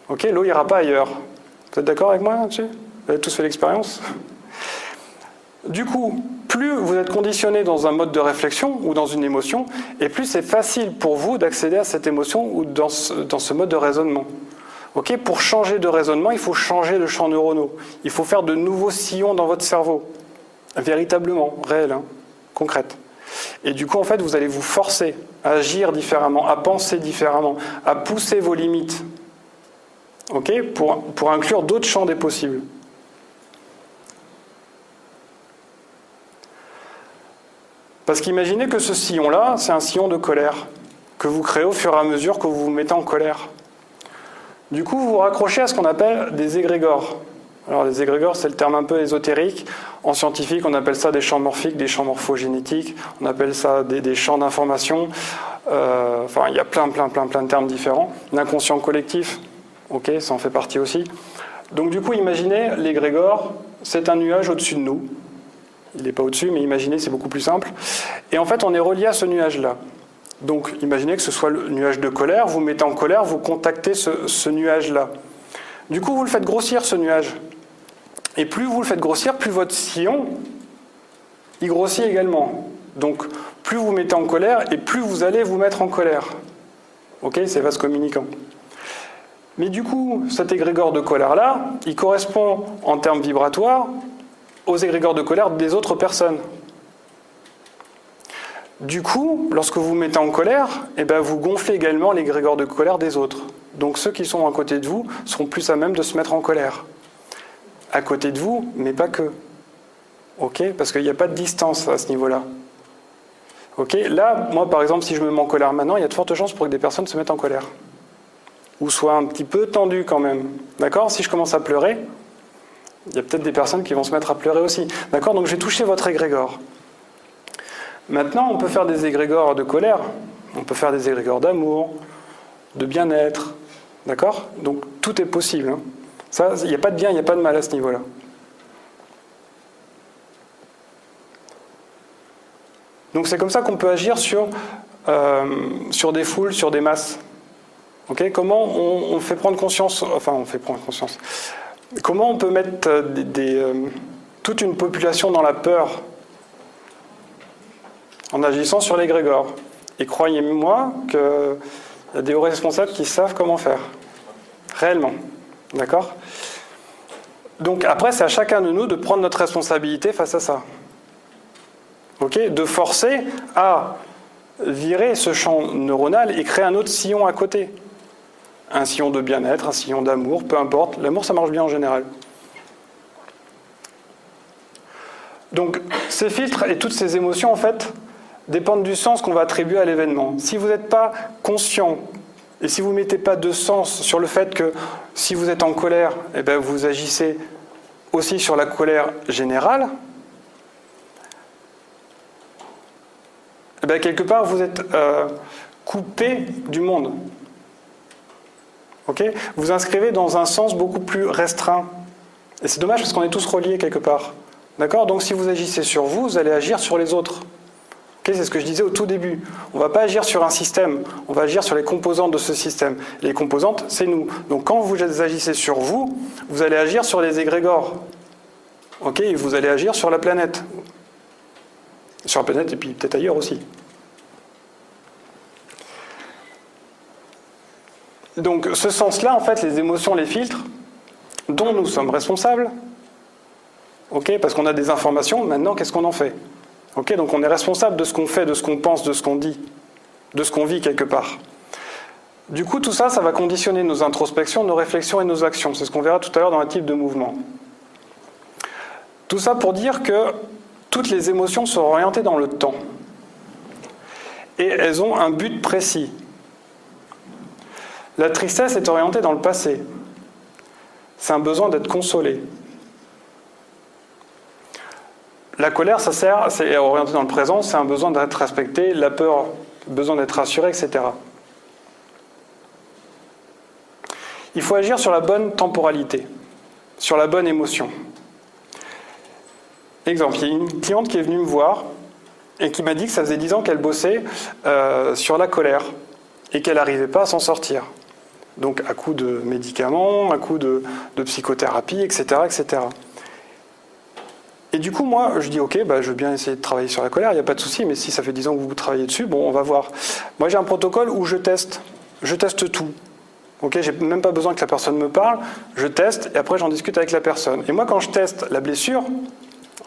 Speaker 1: Ok, l'eau n'ira pas ailleurs. Vous êtes d'accord avec moi là-dessus? Vous avez tous fait l'expérience? Du coup, plus vous êtes conditionné dans un mode de réflexion ou dans une émotion, et plus c'est facile pour vous d'accéder à cette émotion ou dans ce mode de raisonnement. Okay, pour changer de raisonnement, il faut changer de champs neuronaux. Il faut faire de nouveaux sillons dans votre cerveau. Véritablement, réel, concrète. Et du coup, en fait, vous allez vous forcer à agir différemment, à penser différemment, à pousser vos limites. Okay, pour inclure d'autres champs des possibles. Parce qu'imaginez que ce sillon-là, c'est un sillon de colère, que vous créez au fur et à mesure que vous vous mettez en colère. Du coup, vous vous raccrochez à ce qu'on appelle des égrégores. Alors, les égrégores, c'est le terme un peu ésotérique. En scientifique, on appelle ça des champs morphiques, des champs morphogénétiques, on appelle ça des champs d'information. Il y a plein de termes différents. L'inconscient collectif, ok, ça en fait partie aussi. Donc, du coup, imaginez l'égrégore, c'est un nuage au-dessus de nous. Il n'est pas au-dessus, mais imaginez, c'est beaucoup plus simple. Et en fait, on est relié à ce nuage-là. Donc, imaginez que ce soit le nuage de colère, vous mettez en colère, vous contactez ce nuage-là. Du coup, vous le faites grossir, ce nuage. Et plus vous le faites grossir, plus votre sillon, il grossit également. Donc, plus vous mettez en colère, et plus vous allez vous mettre en colère. Ok, c'est vase communicant. Mais du coup, cet égrégore de colère-là, il correspond, en termes vibratoires, aux égrégores de colère des autres personnes. Du coup, lorsque vous vous mettez en colère, vous gonflez également l'égrégore de colère des autres. Donc ceux qui sont à côté de vous seront plus à même de se mettre en colère. À côté de vous, mais pas que. Ok, parce qu'il n'y a pas de distance à ce niveau-là. Ok, là, moi par exemple, si je me mets en colère maintenant, il y a de fortes chances pour que des personnes se mettent en colère. Ou soient un petit peu tendues quand même. D'accord? Si je commence à pleurer, il y a peut-être des personnes qui vont se mettre à pleurer aussi. D'accord? Donc j'ai touché votre égrégore. Maintenant, on peut faire des égrégores de colère, on peut faire des égrégores d'amour, de bien-être. D'accord? Donc tout est possible. Ça, il n'y a pas de bien, il n'y a pas de mal à ce niveau-là. Donc c'est comme ça qu'on peut agir sur des foules, sur des masses. Okay? Comment on fait prendre conscience, comment on peut mettre toute une population dans la peur en agissant sur l'égrégore? Et croyez-moi qu'il y a des hauts responsables qui savent comment faire. Réellement. D'accord? Donc après, c'est à chacun de nous de prendre notre responsabilité face à ça. Ok? De forcer à virer ce champ neuronal et créer un autre sillon à côté. Un sillon de bien-être, un sillon d'amour, peu importe. L'amour, ça marche bien en général. Donc, ces filtres et toutes ces émotions, en fait, dépendent du sens qu'on va attribuer à l'événement. Si vous n'êtes pas conscient et si vous ne mettez pas de sens sur le fait que si vous êtes en colère, vous agissez aussi sur la colère générale, quelque part, vous êtes coupé du monde. Okay? Vous inscrivez dans un sens beaucoup plus restreint Et c'est dommage parce qu'on est tous reliés quelque part. D'accord? Donc si vous agissez sur vous, vous allez agir sur les autres. Okay, c'est ce que je disais au tout début. On ne va pas agir sur un système, on va agir sur les composantes de ce système. Les composantes, c'est nous. Donc quand vous agissez sur vous, vous allez agir sur les égrégores. Okay, et vous allez agir sur la planète. Sur la planète et puis peut-être ailleurs aussi. Donc ce sens-là, en fait, les émotions, les filtres, dont nous sommes responsables, okay, parce qu'on a des informations, maintenant qu'est-ce qu'on en fait? Okay, donc on est responsable de ce qu'on fait, de ce qu'on pense, de ce qu'on dit, de ce qu'on vit quelque part. Du coup, tout ça, ça va conditionner nos introspections, nos réflexions et nos actions. C'est ce qu'on verra tout à l'heure dans un type de mouvement. Tout ça pour dire que toutes les émotions sont orientées dans le temps. Et elles ont un but précis. La tristesse est orientée dans le passé. C'est un besoin d'être consolé. La colère, c'est orienté dans le présent, c'est un besoin d'être respecté, la peur, besoin d'être rassuré, etc. Il faut agir sur la bonne temporalité, sur la bonne émotion. Exemple, il y a une cliente qui est venue me voir et qui m'a dit que ça faisait 10 ans qu'elle bossait sur la colère et qu'elle n'arrivait pas à s'en sortir. Donc à coup de médicaments, à coup de psychothérapie, etc., etc. Et du coup, moi, je dis, ok, je veux bien essayer de travailler sur la colère, il n'y a pas de souci, mais si ça fait 10 ans que vous travaillez dessus, bon, on va voir. Moi, j'ai un protocole où je teste tout. Ok, j'ai même pas besoin que la personne me parle, je teste et après j'en discute avec la personne. Et moi, quand je teste la blessure,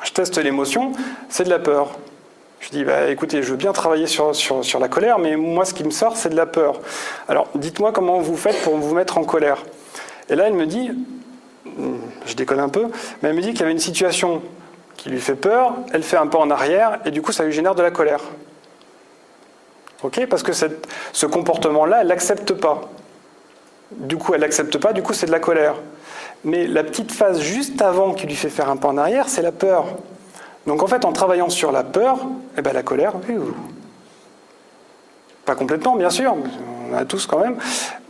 Speaker 1: je teste l'émotion, c'est de la peur. Je dis, écoutez, je veux bien travailler sur la colère, mais moi, ce qui me sort, c'est de la peur. Alors, dites-moi comment vous faites pour vous mettre en colère. Et là, elle me dit, je déconne un peu, mais elle me dit qu'il y avait une situation qui lui fait peur, elle fait un pas en arrière, et du coup, ça lui génère de la colère. Ok, parce que ce comportement-là, elle l'accepte pas. Du coup, elle l'accepte pas, du coup, c'est de la colère. Mais la petite phase juste avant qui lui fait faire un pas en arrière, c'est la peur. Donc en fait, en travaillant sur la peur, la colère, pas complètement, bien sûr, on en a tous quand même,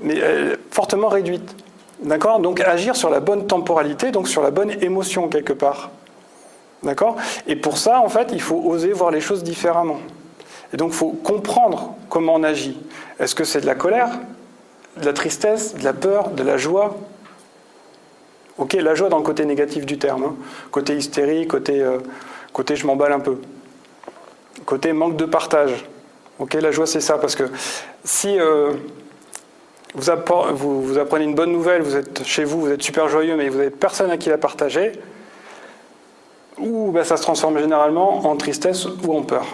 Speaker 1: mais fortement réduite. D'accord? Donc agir sur la bonne temporalité, donc sur la bonne émotion quelque part. D'accord? Et pour ça, en fait, il faut oser voir les choses différemment. Et donc, il faut comprendre comment on agit. Est-ce que c'est de la colère, de la tristesse, de la peur, de la joie? Ok, la joie dans le côté négatif du terme. Hein. Côté hystérie, côté je m'emballe un peu. Côté manque de partage. Ok, la joie, c'est ça. Parce que si vous apprenez une bonne nouvelle, vous êtes chez vous, vous êtes super joyeux, mais vous n'avez personne à qui la partager, ça se transforme généralement en tristesse ou en peur.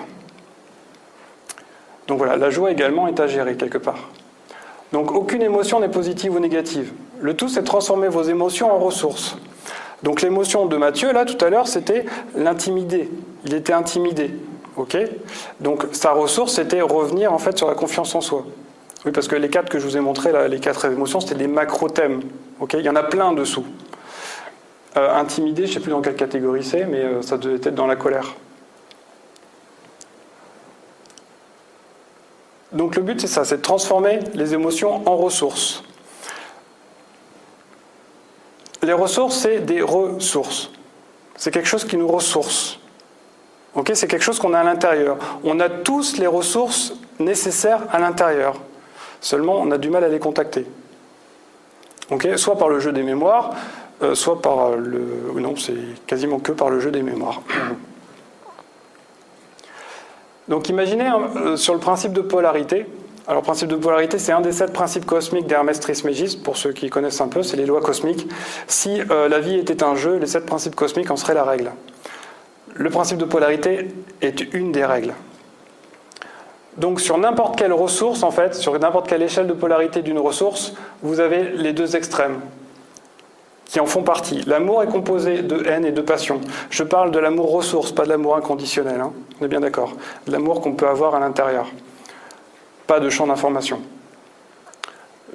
Speaker 1: Donc voilà, la joie également est à gérer quelque part. Donc aucune émotion n'est positive ou négative. Le tout, c'est de transformer vos émotions en ressources. Donc l'émotion de Mathieu, là, tout à l'heure, c'était l'intimider. Il était intimidé. Ok ? Donc sa ressource, c'était revenir en fait sur la confiance en soi. Oui, parce que les 4 que je vous ai montrés, là, les 4 émotions, c'était des macro-thèmes. Ok ? Il y en a plein dessous. Intimidé, je ne sais plus dans quelle catégorie c'est, mais ça devait être dans la colère. Donc le but, c'est ça, c'est de transformer les émotions en ressources. Les ressources, c'est des ressources. C'est quelque chose qui nous ressource. Okay, c'est quelque chose qu'on a à l'intérieur. On a tous les ressources nécessaires à l'intérieur. Seulement, on a du mal à les contacter. Okay, soit par le jeu des mémoires, soit par le... Non, c'est quasiment que par le jeu des mémoires. Donc imaginez sur le principe de polarité. Alors le principe de polarité, c'est un des 7 principes cosmiques d'Hermès Trismégiste. Pour ceux qui connaissent un peu, c'est les lois cosmiques. Si la vie était un jeu, les 7 principes cosmiques en seraient la règle. Le principe de polarité est une des règles. Donc sur n'importe quelle ressource, en fait, sur n'importe quelle échelle de polarité d'une ressource, vous avez les 2 extrêmes qui en font partie. L'amour est composé de haine et de passion. Je parle de l'amour ressource, pas de l'amour inconditionnel. Hein. On est bien d'accord. De l'amour qu'on peut avoir à l'intérieur. Pas de champ d'information.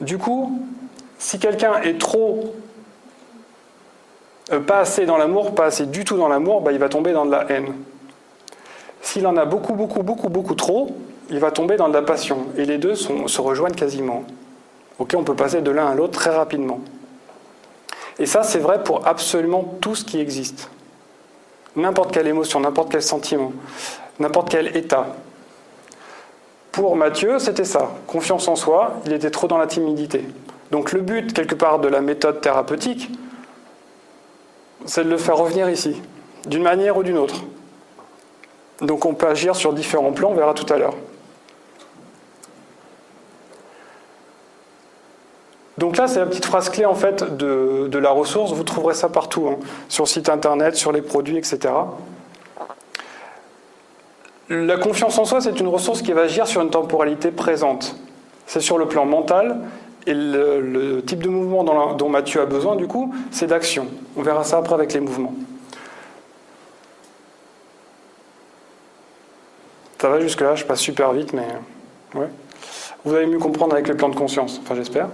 Speaker 1: Du coup, si quelqu'un est trop... pas assez dans l'amour, pas assez du tout dans l'amour, il va tomber dans de la haine. S'il en a beaucoup trop, il va tomber dans de la passion. Et les deux se rejoignent quasiment. Ok, on peut passer de l'un à l'autre très rapidement. Et ça, c'est vrai pour absolument tout ce qui existe. N'importe quelle émotion, n'importe quel sentiment, n'importe quel état. Pour Mathieu, c'était ça. Confiance en soi, il était trop dans la timidité. Donc le but, quelque part, de la méthode thérapeutique, c'est de le faire revenir ici, d'une manière ou d'une autre. Donc on peut agir sur différents plans, on verra tout à l'heure. Donc là, c'est la petite phrase clé en fait de la ressource. Vous trouverez ça partout, hein, sur le site internet, sur les produits, etc. La confiance en soi, c'est une ressource qui va agir sur une temporalité présente. C'est sur le plan mental, et le type de mouvement dont Mathieu a besoin, du coup, c'est d'action. On verra ça après avec les mouvements. Ça va jusque-là, je passe super vite, mais... ouais. Vous allez mieux comprendre avec le plan de conscience, enfin j'espère.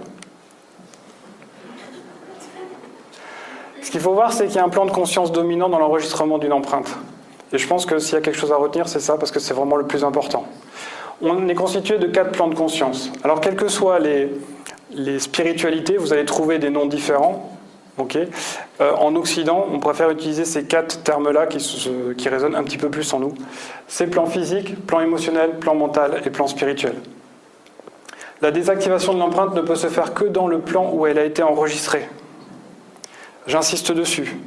Speaker 1: Ce qu'il faut voir, c'est qu'il y a un plan de conscience dominant dans l'enregistrement d'une empreinte. Et je pense que s'il y a quelque chose à retenir, c'est ça, parce que c'est vraiment le plus important. On est constitué de 4 plans de conscience. Alors, quelles que soient les spiritualités, vous allez trouver des noms différents. Okay. En Occident, on préfère utiliser ces 4 termes-là qui résonnent un petit peu plus en nous. C'est plan physique, plan émotionnel, plan mental et plan spirituel. La désactivation de l'empreinte ne peut se faire que dans le plan où elle a été enregistrée. J'insiste dessus.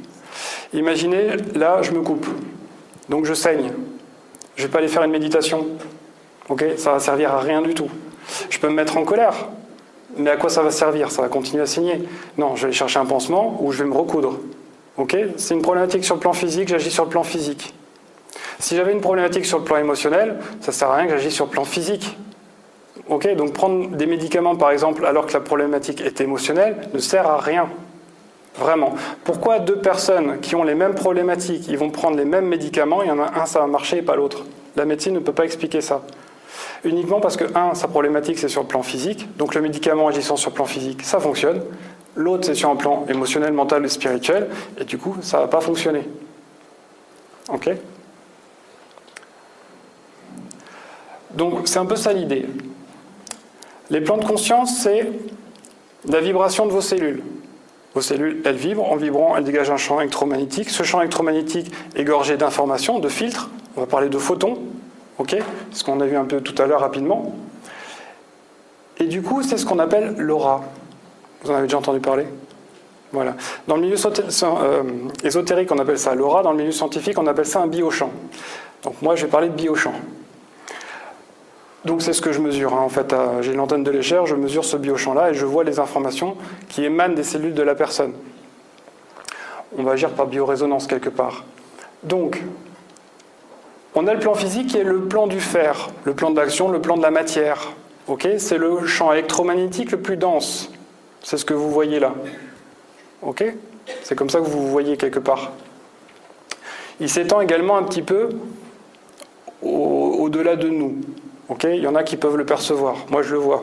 Speaker 1: Imaginez, là, je me coupe. Donc je saigne. Je ne vais pas aller faire une méditation. Okay, ça va servir à rien du tout. Je peux me mettre en colère. Mais à quoi ça va servir? Ça va continuer à saigner. Non, je vais aller chercher un pansement ou je vais me recoudre. Okay, c'est une problématique sur le plan physique, j'agis sur le plan physique. Si j'avais une problématique sur le plan émotionnel, ça ne sert à rien que j'agisse sur le plan physique. Okay, donc prendre des médicaments, par exemple, alors que la problématique est émotionnelle, ne sert à rien. Vraiment. Pourquoi 2 personnes qui ont les mêmes problématiques, ils vont prendre les mêmes médicaments, il y en a un, ça va marcher et pas l'autre? La médecine ne peut pas expliquer ça. Uniquement parce que, sa problématique, c'est sur le plan physique, donc le médicament agissant sur le plan physique, ça fonctionne. L'autre, c'est sur un plan émotionnel, mental et spirituel, et du coup, ça ne va pas fonctionner. Ok? Donc, c'est un peu ça l'idée. Les plans de conscience, c'est la vibration de vos cellules. Vos cellules, elles vibrent. En vibrant, elles dégagent un champ électromagnétique. Ce champ électromagnétique est gorgé d'informations, de filtres. On va parler de photons. Ok, ce qu'on a vu un peu tout à l'heure rapidement. Et du coup, c'est ce qu'on appelle l'aura. Vous en avez déjà entendu parler? Voilà. Dans le milieu ésotérique, on appelle ça l'aura. Dans le milieu scientifique, on appelle ça un biochamp. Donc moi, je vais parler de biochamp. Donc c'est ce que je mesure. En fait, j'ai une antenne de légère, je mesure ce biochamp-là et je vois les informations qui émanent des cellules de la personne. On va agir par biorésonance quelque part. Donc, on a le plan physique qui est le plan du faire, le plan de l'action, le plan de la matière. Okay, c'est le champ électromagnétique le plus dense. C'est ce que vous voyez là. Okay, c'est comme ça que vous vous voyez quelque part. Il s'étend également un petit peu au-delà de nous. Okay, il y en a qui peuvent le percevoir. Moi, je le vois.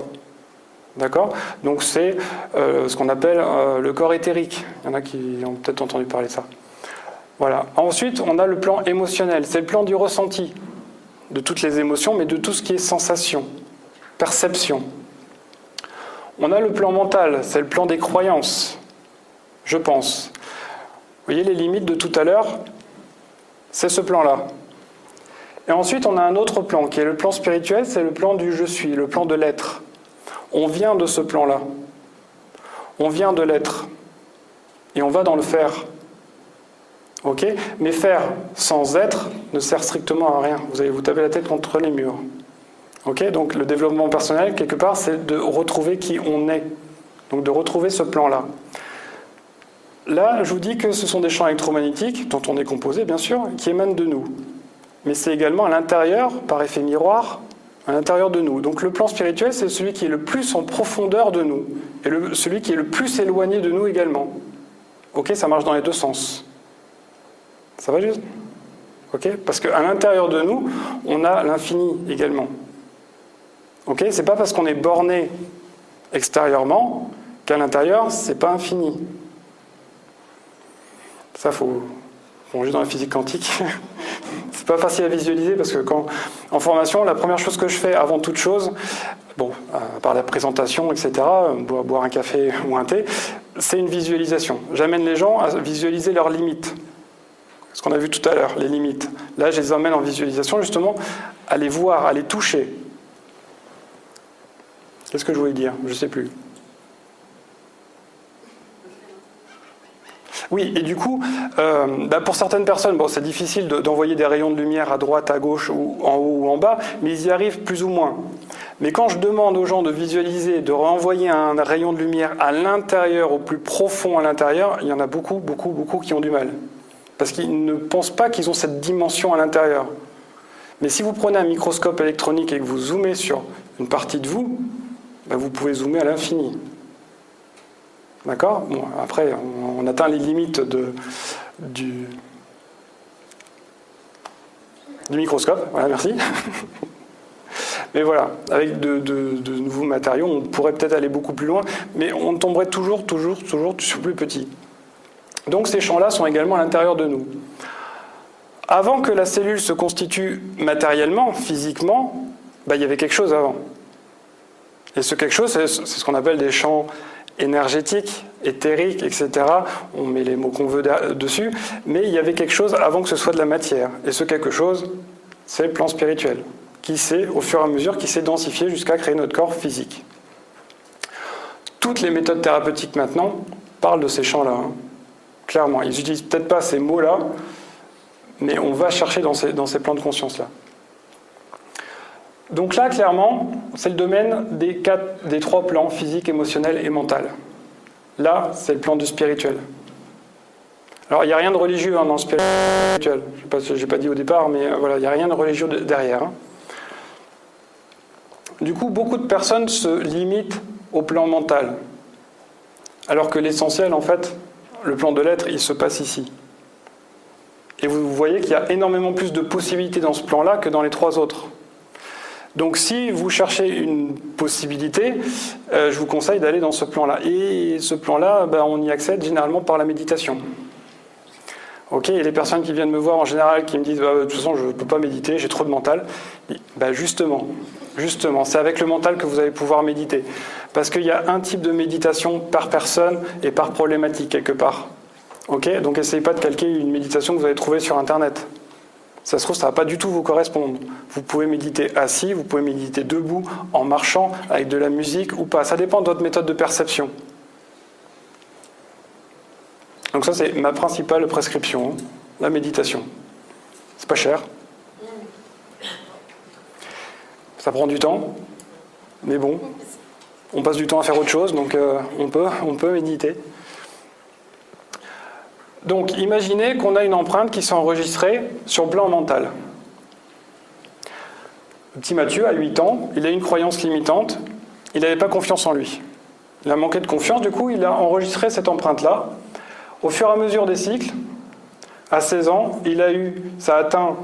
Speaker 1: D'accord? Donc, c'est ce qu'on appelle le corps éthérique. Il y en a qui ont peut-être entendu parler de ça. Voilà. Ensuite, on a le plan émotionnel. C'est le plan du ressenti, de toutes les émotions, mais de tout ce qui est sensation, perception. On a le plan mental. C'est le plan des croyances, je pense. Vous voyez les limites de tout à l'heure? C'est ce plan-là. Et ensuite, on a un autre plan, qui est le plan spirituel, c'est le plan du « je suis », le plan de l'être. On vient de ce plan-là. On vient de l'être. Et on va dans le faire. Ok? Mais faire sans être ne sert strictement à rien. Vous allez vous taper la tête contre les murs. Ok? Donc le développement personnel, quelque part, c'est de retrouver qui on est. Donc de retrouver ce plan-là. Là, je vous dis que ce sont des champs électromagnétiques, dont on est composé, bien sûr, qui émanent de nous. Mais c'est également à l'intérieur, par effet miroir, à l'intérieur de nous. Donc le plan spirituel, c'est celui qui est le plus en profondeur de nous, et celui qui est le plus éloigné de nous également. Ok, ça marche dans les deux sens. Ça va juste? Ok, parce qu'à l'intérieur de nous, on a l'infini également. Ok, c'est pas parce qu'on est borné extérieurement qu'à l'intérieur, c'est pas infini. Ça, faut plonger dans la physique quantique. C'est pas facile à visualiser parce que en formation, la première chose que je fais avant toute chose, bon, à part la présentation, etc., boire un café ou un thé, c'est une visualisation. J'amène les gens à visualiser leurs limites. Ce qu'on a vu tout à l'heure, les limites. Là, je les emmène en visualisation, justement, à les voir, à les toucher. Qu'est-ce que je voulais dire? Je ne sais plus. Oui, et du coup, pour certaines personnes, bon, c'est difficile d'envoyer des rayons de lumière à droite, à gauche, ou en haut ou en bas, mais ils y arrivent plus ou moins. Mais quand je demande aux gens de visualiser, de renvoyer un rayon de lumière à l'intérieur, au plus profond à l'intérieur, il y en a beaucoup, beaucoup, beaucoup qui ont du mal. Parce qu'ils ne pensent pas qu'ils ont cette dimension à l'intérieur. Mais si vous prenez un microscope électronique et que vous zoomez sur une partie de vous, vous pouvez zoomer à l'infini. D'accord? Bon, après, on atteint les limites du microscope. Voilà, merci. Mais voilà, avec de nouveaux matériaux, on pourrait peut-être aller beaucoup plus loin, mais on tomberait toujours sur plus petit. Donc ces champs-là sont également à l'intérieur de nous. Avant que la cellule se constitue matériellement, physiquement, il y avait quelque chose avant. Et ce quelque chose, c'est ce qu'on appelle des champs énergétiques, éthériques, etc. On met les mots qu'on veut dessus, mais il y avait quelque chose avant que ce soit de la matière. Et ce quelque chose, c'est le plan spirituel, qui s'est, au fur et à mesure, qui s'est densifié jusqu'à créer notre corps physique. Toutes les méthodes thérapeutiques maintenant parlent de ces champs-là. Clairement, ils n'utilisent peut-être pas ces mots-là, mais on va chercher dans ces plans de conscience-là. Donc là, clairement, c'est le domaine des trois plans, physique, émotionnel et mental. Là, c'est le plan du spirituel. Alors, il n'y a rien de religieux dans le spirituel. Je n'ai pas dit au départ, mais voilà, il n'y a rien de religieux derrière. Du coup, beaucoup de personnes se limitent au plan mental. Alors que l'essentiel, en fait, le plan de l'être, il se passe ici. Et vous voyez qu'il y a énormément plus de possibilités dans ce plan-là que dans les trois autres. Donc si vous cherchez une possibilité, je vous conseille d'aller dans ce plan-là. Et ce plan-là, on y accède généralement par la méditation. Ok, et les personnes qui viennent me voir en général, qui me disent de toute façon je ne peux pas méditer, j'ai trop de mental. Justement, c'est avec le mental que vous allez pouvoir méditer. Parce qu'il y a un type de méditation par personne et par problématique quelque part. Ok, donc essayez pas de calquer une méditation que vous allez trouver sur Internet. Ça se trouve, ça ne va pas du tout vous correspondre. Vous pouvez méditer assis, vous pouvez méditer debout, en marchant, avec de la musique ou pas. Ça dépend de votre méthode de perception. Donc ça, c'est ma principale prescription, la méditation. C'est pas cher. Ça prend du temps, mais bon, on passe du temps à faire autre chose, donc on peut méditer. Donc, imaginez qu'on a une empreinte qui s'est enregistrée sur le plan mental. Le petit Mathieu, à 8 ans, il a une croyance limitante, il n'avait pas confiance en lui. Il a manqué de confiance, du coup, il a enregistré cette empreinte-là. Au fur et à mesure des cycles, à 16 ans, ça a atteint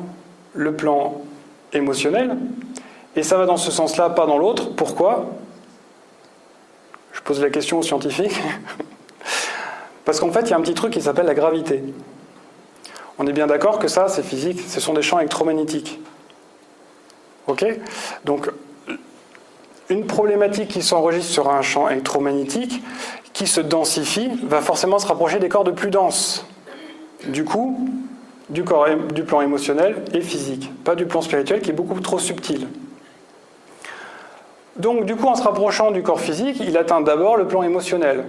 Speaker 1: le plan émotionnel, et ça va dans ce sens-là, pas dans l'autre. Pourquoi? Je pose la question aux scientifiques. Parce qu'en fait, il y a un petit truc qui s'appelle la gravité. On est bien d'accord que ça, c'est physique, ce sont des champs électromagnétiques. Ok? Donc, une problématique qui s'enregistre sur un champ électromagnétique, qui se densifie, va forcément se rapprocher des corps de plus denses. Du coup, du plan émotionnel et physique, pas du plan spirituel qui est beaucoup trop subtil. Donc, du coup, en se rapprochant du corps physique, il atteint d'abord le plan émotionnel.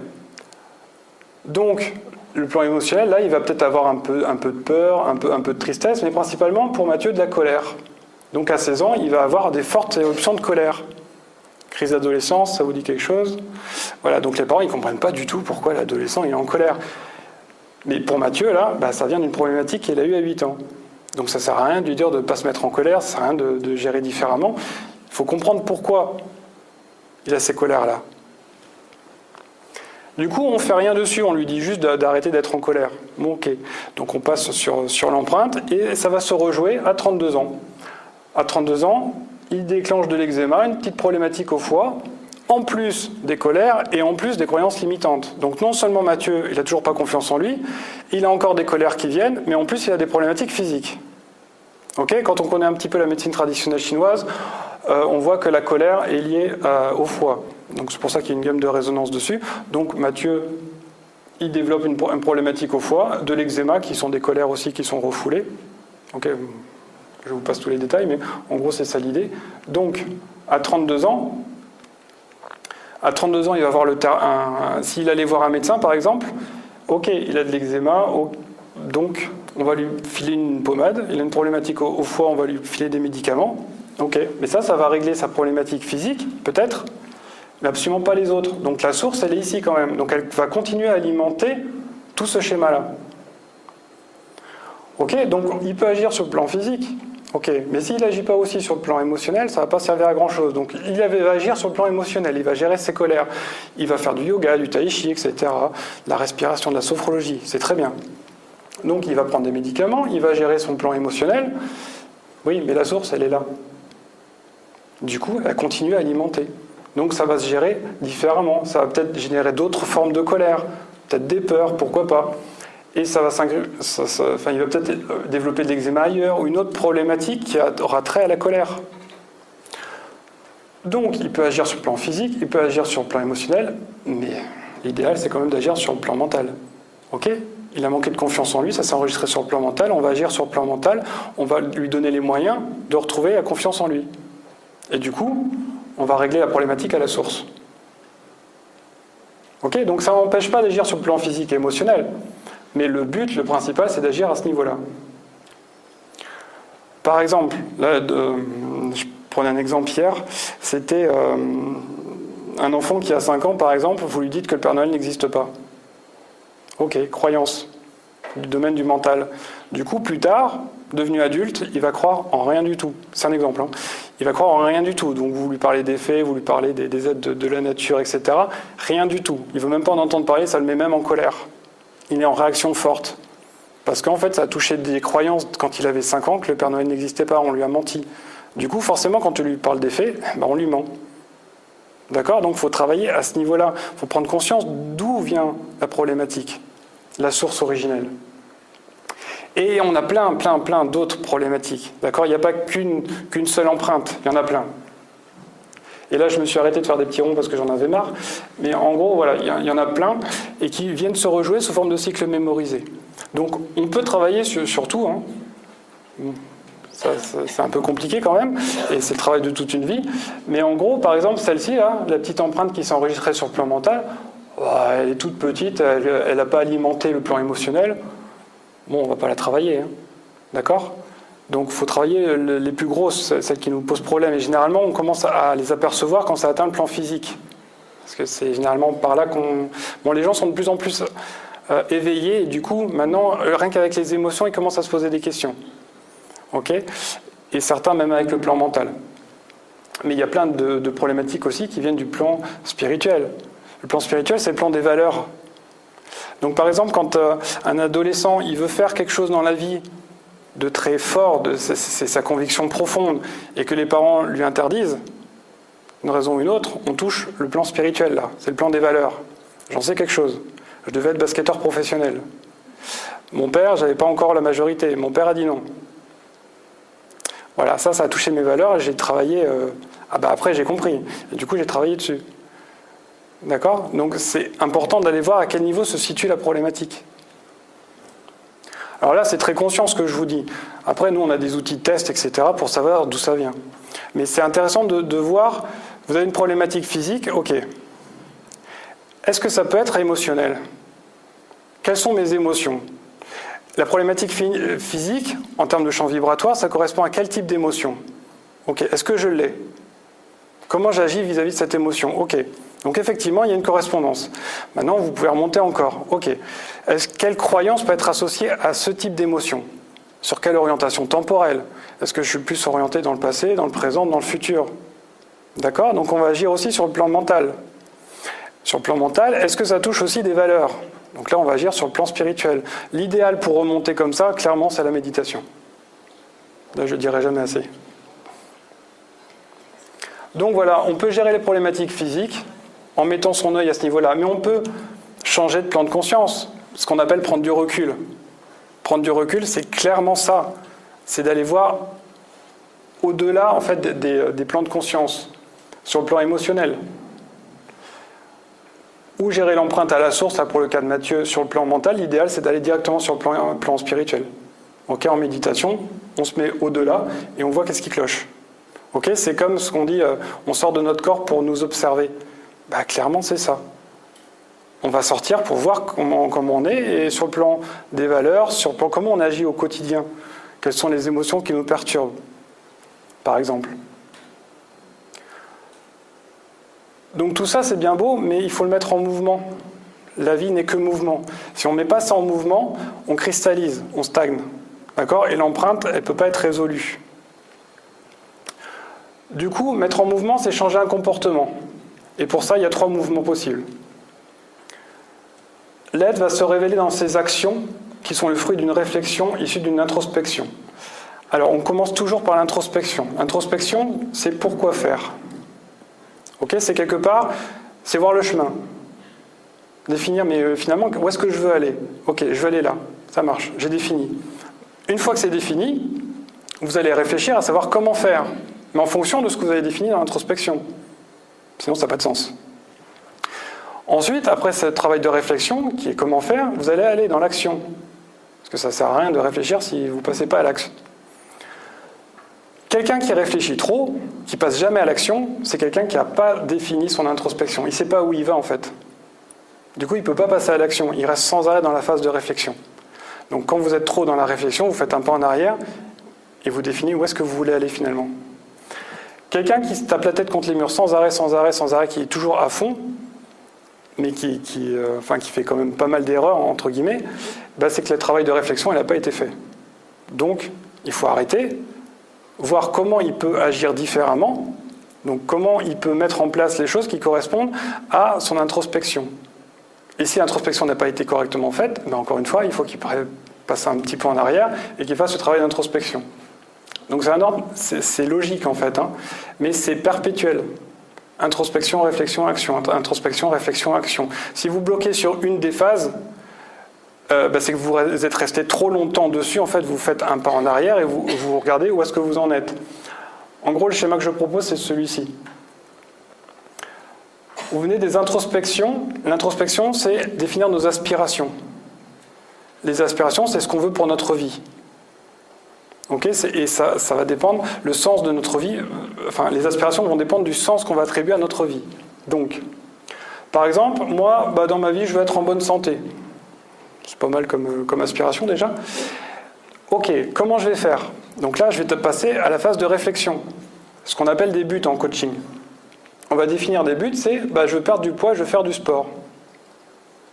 Speaker 1: Donc, le plan émotionnel, là, il va peut-être avoir un peu de peur, un peu de tristesse, mais principalement, pour Mathieu, de la colère. Donc, à 16 ans, il va avoir des fortes éruptions de colère. Crise d'adolescence, ça vous dit quelque chose? Voilà, donc les parents, ils ne comprennent pas du tout pourquoi l'adolescent il est en colère. Mais pour Mathieu, là, ça vient d'une problématique qu'il a eue à 8 ans. Donc, ça ne sert à rien de lui dire de ne pas se mettre en colère, ça ne sert à rien de gérer différemment. Il faut comprendre pourquoi il a ces colères-là. Du coup, on ne fait rien dessus, on lui dit juste d'arrêter d'être en colère. Bon, ok. Donc on passe sur l'empreinte et ça va se rejouer à 32 ans. À 32 ans, il déclenche de l'eczéma, une petite problématique au foie, en plus des colères et en plus des croyances limitantes. Donc non seulement Mathieu, il n'a toujours pas confiance en lui, il a encore des colères qui viennent, mais en plus il a des problématiques physiques. Okay, quand on connaît un petit peu la médecine traditionnelle chinoise, on voit que la colère est liée au foie. Donc c'est pour ça qu'il y a une gamme de résonance dessus. Donc Mathieu il développe une problématique au foie, de l'eczéma, qui sont des colères aussi qui sont refoulées. Ok, je vous passe tous les détails, mais en gros, c'est ça l'idée. Donc, à 32 ans, il va voir s'il allait voir un médecin, par exemple, ok, il a de l'eczéma, donc on va lui filer une pommade, il a une problématique au foie, on va lui filer des médicaments. Ok, mais ça va régler sa problématique physique, peut-être, mais absolument pas les autres. Donc la source, elle est ici quand même. Donc elle va continuer à alimenter tout ce schéma-là. Ok, donc il peut agir sur le plan physique. Ok, mais s'il n'agit pas aussi sur le plan émotionnel, ça ne va pas servir à grand-chose. Donc il va agir sur le plan émotionnel, il va gérer ses colères, il va faire du yoga, du tai chi, etc., de la respiration, de la sophrologie, c'est très bien. Donc il va prendre des médicaments, il va gérer son plan émotionnel. Oui, mais la source, elle est là. Du coup, elle continue à alimenter. Donc ça va se gérer différemment. Ça va peut-être générer d'autres formes de colère, peut-être des peurs, pourquoi pas. Et il va peut-être développer de l'eczéma ailleurs ou une autre problématique qui aura trait à la colère. Donc il peut agir sur le plan physique, il peut agir sur le plan émotionnel, mais l'idéal c'est quand même d'agir sur le plan mental. Ok ? Il a manqué de confiance en lui, ça s'est enregistré sur le plan mental, on va agir sur le plan mental, on va lui donner les moyens de retrouver la confiance en lui. Et du coup, on va régler la problématique à la source. Ok ? Donc ça n'empêche pas d'agir sur le plan physique et émotionnel. Mais le but, le principal, c'est d'agir à ce niveau-là. Par exemple, là, je prenais un exemple hier, c'était un enfant qui a 5 ans, par exemple, vous lui dites que le Père Noël n'existe pas. Ok, croyance, du domaine du mental. Du coup, plus tard, devenu adulte, il va croire en rien du tout. C'est un exemple. Hein. Il va croire en rien du tout. Donc vous lui parlez des faits, vous lui parlez des aides de la nature, etc. Rien du tout. Il ne veut même pas en entendre parler, ça le met même en colère. Il est en réaction forte. Parce qu'en fait, ça a touché des croyances quand il avait 5 ans que le Père Noël n'existait pas, on lui a menti. Du coup, forcément, quand tu lui parles des faits, on lui ment. D'accord ? Donc il faut travailler à ce niveau-là. Il faut prendre conscience d'où vient la problématique, la source originelle. Et on a plein d'autres problématiques. D'accord ? Il n'y a pas qu'une seule empreinte, il y en a plein. Et là, je me suis arrêté de faire des petits ronds parce que j'en avais marre. Mais en gros, voilà, il y en a plein et qui viennent se rejouer sous forme de cycles mémorisés. Donc, on peut travailler sur tout. Hein. C'est un peu compliqué quand même, et c'est le travail de toute une vie. Mais en gros, par exemple, celle-ci, là, la petite empreinte qui s'est enregistrée sur le plan mental, elle est toute petite, elle n'a pas alimenté le plan émotionnel. Bon, on ne va pas la travailler. Hein. D'accord ? Donc il faut travailler les plus grosses, celles qui nous posent problème. Et généralement, on commence à les apercevoir quand ça atteint le plan physique. Parce que c'est généralement par là qu'on... Bon, les gens sont de plus en plus éveillés. Et du coup, maintenant, rien qu'avec les émotions, ils commencent à se poser des questions. Ok ? Et certains même avec le plan mental. Mais il y a plein de problématiques aussi qui viennent du plan spirituel. Le plan spirituel, c'est le plan des valeurs. Donc par exemple, quand un adolescent il veut faire quelque chose dans la vie, de très fort, c'est sa conviction profonde, et que les parents lui interdisent, une raison ou une autre, on touche le plan spirituel là, c'est le plan des valeurs. J'en sais quelque chose. Je devais être basketteur professionnel. Mon père, j'avais pas encore la majorité. Mon père a dit non. Voilà, ça a touché mes valeurs et j'ai travaillé... après j'ai compris. Et du coup j'ai travaillé dessus. D'accord ? Donc c'est important d'aller voir à quel niveau se situe la problématique. Alors là, c'est très conscient ce que je vous dis. Après, nous, on a des outils de test, etc., pour savoir d'où ça vient. Mais c'est intéressant de voir, vous avez une problématique physique, ok. Est-ce que ça peut être émotionnel ? Quelles sont mes émotions ? La problématique physique, en termes de champ vibratoire, ça correspond à quel type d'émotion ? Ok. Est-ce que je l'ai ? Comment j'agis vis-à-vis de cette émotion ? Ok. Donc effectivement, il y a une correspondance. Maintenant, vous pouvez remonter encore. Ok. Quelle croyance peut être associée à ce type d'émotion ? Sur quelle orientation temporelle ? Est-ce que je suis plus orienté dans le passé, dans le présent, dans le futur ? D'accord ? Donc on va agir aussi sur le plan mental. Sur le plan mental, est-ce que ça touche aussi des valeurs ? Donc là, on va agir sur le plan spirituel. L'idéal pour remonter comme ça, clairement, c'est la méditation. Là, je ne le dirai jamais assez. Donc voilà, on peut gérer les problématiques physiques en mettant son œil à ce niveau-là. Mais on peut changer de plan de conscience, ce qu'on appelle prendre du recul. Prendre du recul, c'est clairement ça. C'est d'aller voir au-delà en fait, des plans de conscience, sur le plan émotionnel. ou gérer l'empreinte à la source, là pour le cas de Mathieu, sur le plan mental. L'idéal, c'est d'aller directement sur le plan spirituel. Ok, en méditation, on se met au-delà et on voit qu'est-ce qui cloche. Ok, c'est comme ce qu'on dit, on sort de notre corps pour nous observer. Bah, clairement, c'est ça. On va sortir pour voir comment on est, et sur le plan des valeurs, sur le plan comment on agit au quotidien. Quelles sont les émotions qui nous perturbent, par exemple. Donc tout ça, c'est bien beau, mais il faut le mettre en mouvement. La vie n'est que mouvement. Si on ne met pas ça en mouvement, on cristallise, on stagne. D'accord ? Et l'empreinte, elle ne peut pas être résolue. Du coup, mettre en mouvement, c'est changer un comportement. Et pour ça, il y a 3 mouvements possibles. L'aide va se révéler dans ses actions, qui sont le fruit d'une réflexion issue d'une introspection. Alors, on commence toujours par l'introspection. L'introspection, c'est pourquoi faire. Ok, c'est quelque part, c'est voir le chemin. Définir, mais finalement, où est-ce que je veux aller? Ok, je veux aller là. Ça marche, j'ai défini. Une fois que c'est défini, vous allez réfléchir à savoir comment faire, mais en fonction de ce que vous avez défini dans l'introspection. Sinon, ça n'a pas de sens. Ensuite, après ce travail de réflexion, qui est comment faire, vous allez aller dans l'action. Parce que ça ne sert à rien de réfléchir si vous ne passez pas à l'action. Quelqu'un qui réfléchit trop, qui passe jamais à l'action, c'est quelqu'un qui n'a pas défini son introspection. Il ne sait pas où il va en fait. Du coup, il ne peut pas passer à l'action. Il reste sans arrêt dans la phase de réflexion. Donc quand vous êtes trop dans la réflexion, vous faites un pas en arrière et vous définissez où est-ce que vous voulez aller finalement. Quelqu'un qui se tape la tête contre les murs sans arrêt, qui est toujours à fond, mais qui fait quand même pas mal d'erreurs, entre guillemets, c'est que le travail de réflexion n'a pas été fait. Donc, il faut arrêter, voir comment il peut agir différemment, donc comment il peut mettre en place les choses qui correspondent à son introspection. Et si l'introspection n'a pas été correctement faite, encore une fois, il faut qu'il passe un petit peu en arrière et qu'il fasse ce travail d'introspection. Donc c'est un ordre, c'est logique en fait, mais c'est perpétuel. Introspection, réflexion, action. Introspection, réflexion, action. Si vous bloquez sur une des phases, c'est que vous êtes resté trop longtemps dessus. En fait, vous faites un pas en arrière et vous regardez où est-ce que vous en êtes. En gros, le schéma que je propose, c'est celui-ci. Vous venez des introspections. L'introspection, c'est définir nos aspirations. Les aspirations, c'est ce qu'on veut pour notre vie. Okay, et ça va dépendre, le sens de notre vie, les aspirations vont dépendre du sens qu'on va attribuer à notre vie. Donc, par exemple, moi, dans ma vie, je veux être en bonne santé. C'est pas mal comme aspiration déjà. Ok, comment je vais faire? Donc là, je vais passer à la phase de réflexion, ce qu'on appelle des buts en coaching. On va définir des buts, c'est je veux perdre du poids, je veux faire du sport.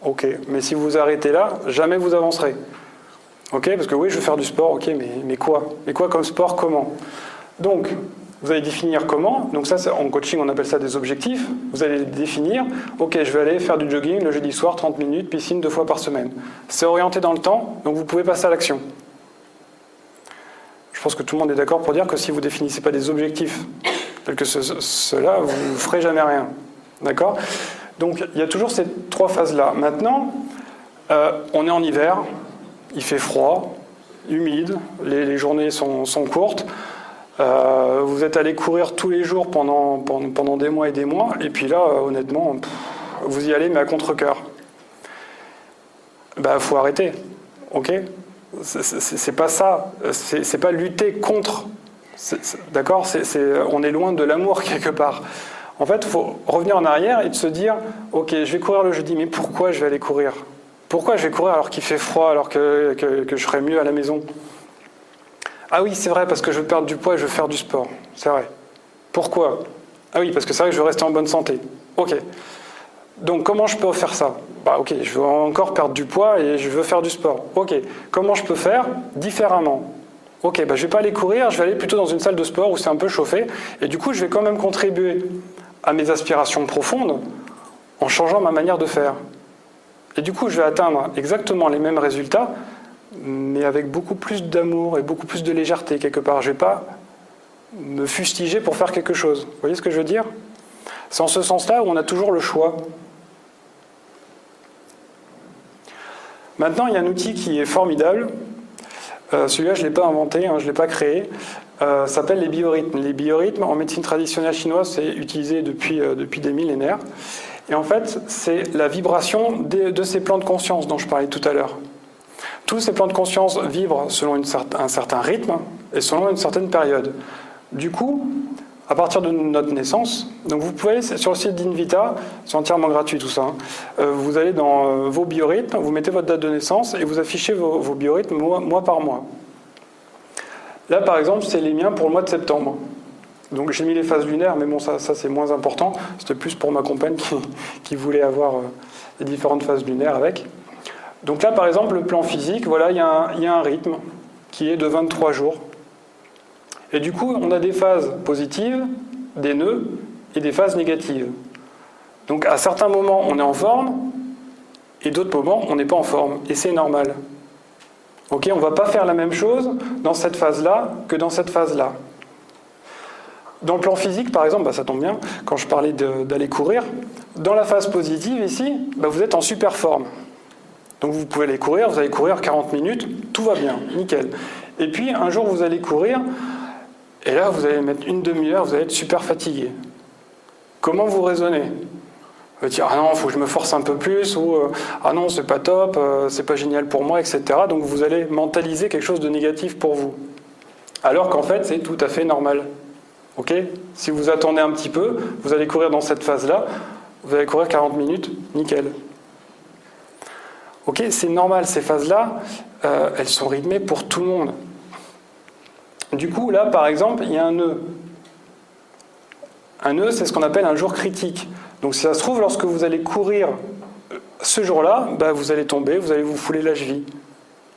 Speaker 1: Ok, mais si vous arrêtez là, jamais vous avancerez. Ok, parce que oui, je veux faire du sport, ok, mais quoi? Mais quoi comme sport, comment? Donc, vous allez définir comment. Donc ça, en coaching, on appelle ça des objectifs. Vous allez définir, ok, je vais aller faire du jogging le jeudi soir, 30 minutes, piscine 2 fois par semaine. C'est orienté dans le temps, donc vous pouvez passer à l'action. Je pense que tout le monde est d'accord pour dire que si vous ne définissez pas des objectifs tels que ceux-là, vous ne ferez jamais rien. D'accord? Donc, il y a toujours ces 3 phases-là. Maintenant, on est en hiver. Il fait froid, humide, les journées sont courtes. Vous êtes allé courir tous les jours pendant des mois et des mois, et puis là, honnêtement, vous y allez, mais à contre-cœur. Faut arrêter, ok? C'est pas ça, c'est pas lutter contre, d'accord? On est loin de l'amour quelque part. En fait, il faut revenir en arrière et de se dire, ok, je vais courir le jeudi, mais pourquoi je vais aller courir? Pourquoi je vais courir alors qu'il fait froid, alors que je serais mieux à la maison? Ah oui, c'est vrai, parce que je veux perdre du poids et je veux faire du sport. C'est vrai. Pourquoi? Ah oui, parce que c'est vrai que je veux rester en bonne santé. Ok. Donc, comment je peux faire ça? Ok, je veux encore perdre du poids et je veux faire du sport. Ok. Comment je peux faire différemment? Ok, je vais pas aller courir, je vais aller plutôt dans une salle de sport où c'est un peu chauffé. Et du coup, je vais quand même contribuer à mes aspirations profondes en changeant ma manière de faire. Et du coup, je vais atteindre exactement les mêmes résultats, mais avec beaucoup plus d'amour et beaucoup plus de légèreté quelque part. Je ne vais pas me fustiger pour faire quelque chose. Vous voyez ce que je veux dire? C'est en ce sens-là où on a toujours le choix. Maintenant, il y a un outil qui est formidable. Celui-là, je ne l'ai pas inventé, je ne l'ai pas créé. Ça s'appelle les biorhythmes. Les biorhythmes, en médecine traditionnelle chinoise, c'est utilisé depuis des millénaires. Et en fait, c'est la vibration de ces plans de conscience dont je parlais tout à l'heure. Tous ces plans de conscience vibrent selon un certain rythme et selon une certaine période. Du coup, à partir de notre naissance, donc vous pouvez aller sur le site d'Invita, c'est entièrement gratuit tout ça, vous allez dans vos biorhythmes, vous mettez votre date de naissance et vous affichez vos biorhythmes mois par mois. Là par exemple, c'est les miens pour le mois de septembre. Donc j'ai mis les phases lunaires, mais bon ça c'est moins important, c'était plus pour ma compagne qui voulait avoir les différentes phases lunaires avec. Donc là par exemple, le plan physique, voilà, il y a un rythme qui est de 23 jours. Et du coup, on a des phases positives, des nœuds et des phases négatives. Donc à certains moments, on est en forme, et d'autres moments, on n'est pas en forme. Et c'est normal. Ok, on ne va pas faire la même chose dans cette phase-là que dans cette phase-là. Dans le plan physique, par exemple, ça tombe bien, quand je parlais d'aller courir, dans la phase positive, ici, vous êtes en super forme. Donc vous pouvez aller courir, vous allez courir 40 minutes, tout va bien, nickel. Et puis, un jour, vous allez courir, et là, vous allez mettre une demi-heure, vous allez être super fatigué. Comment vous raisonnez ? Vous allez dire, ah non, il faut que je me force un peu plus, ou ah non, c'est pas top, c'est pas génial pour moi, etc. Donc vous allez mentaliser quelque chose de négatif pour vous. Alors qu'en fait, c'est tout à fait normal. Ok ? Si vous attendez un petit peu, vous allez courir dans cette phase-là, vous allez courir 40 minutes, nickel. Ok, c'est normal, ces phases-là, elles sont rythmées pour tout le monde. Du coup, là, par exemple, il y a un nœud. Un nœud, c'est ce qu'on appelle un jour critique. Donc, si ça se trouve, lorsque vous allez courir ce jour-là, vous allez tomber, vous allez vous fouler la cheville.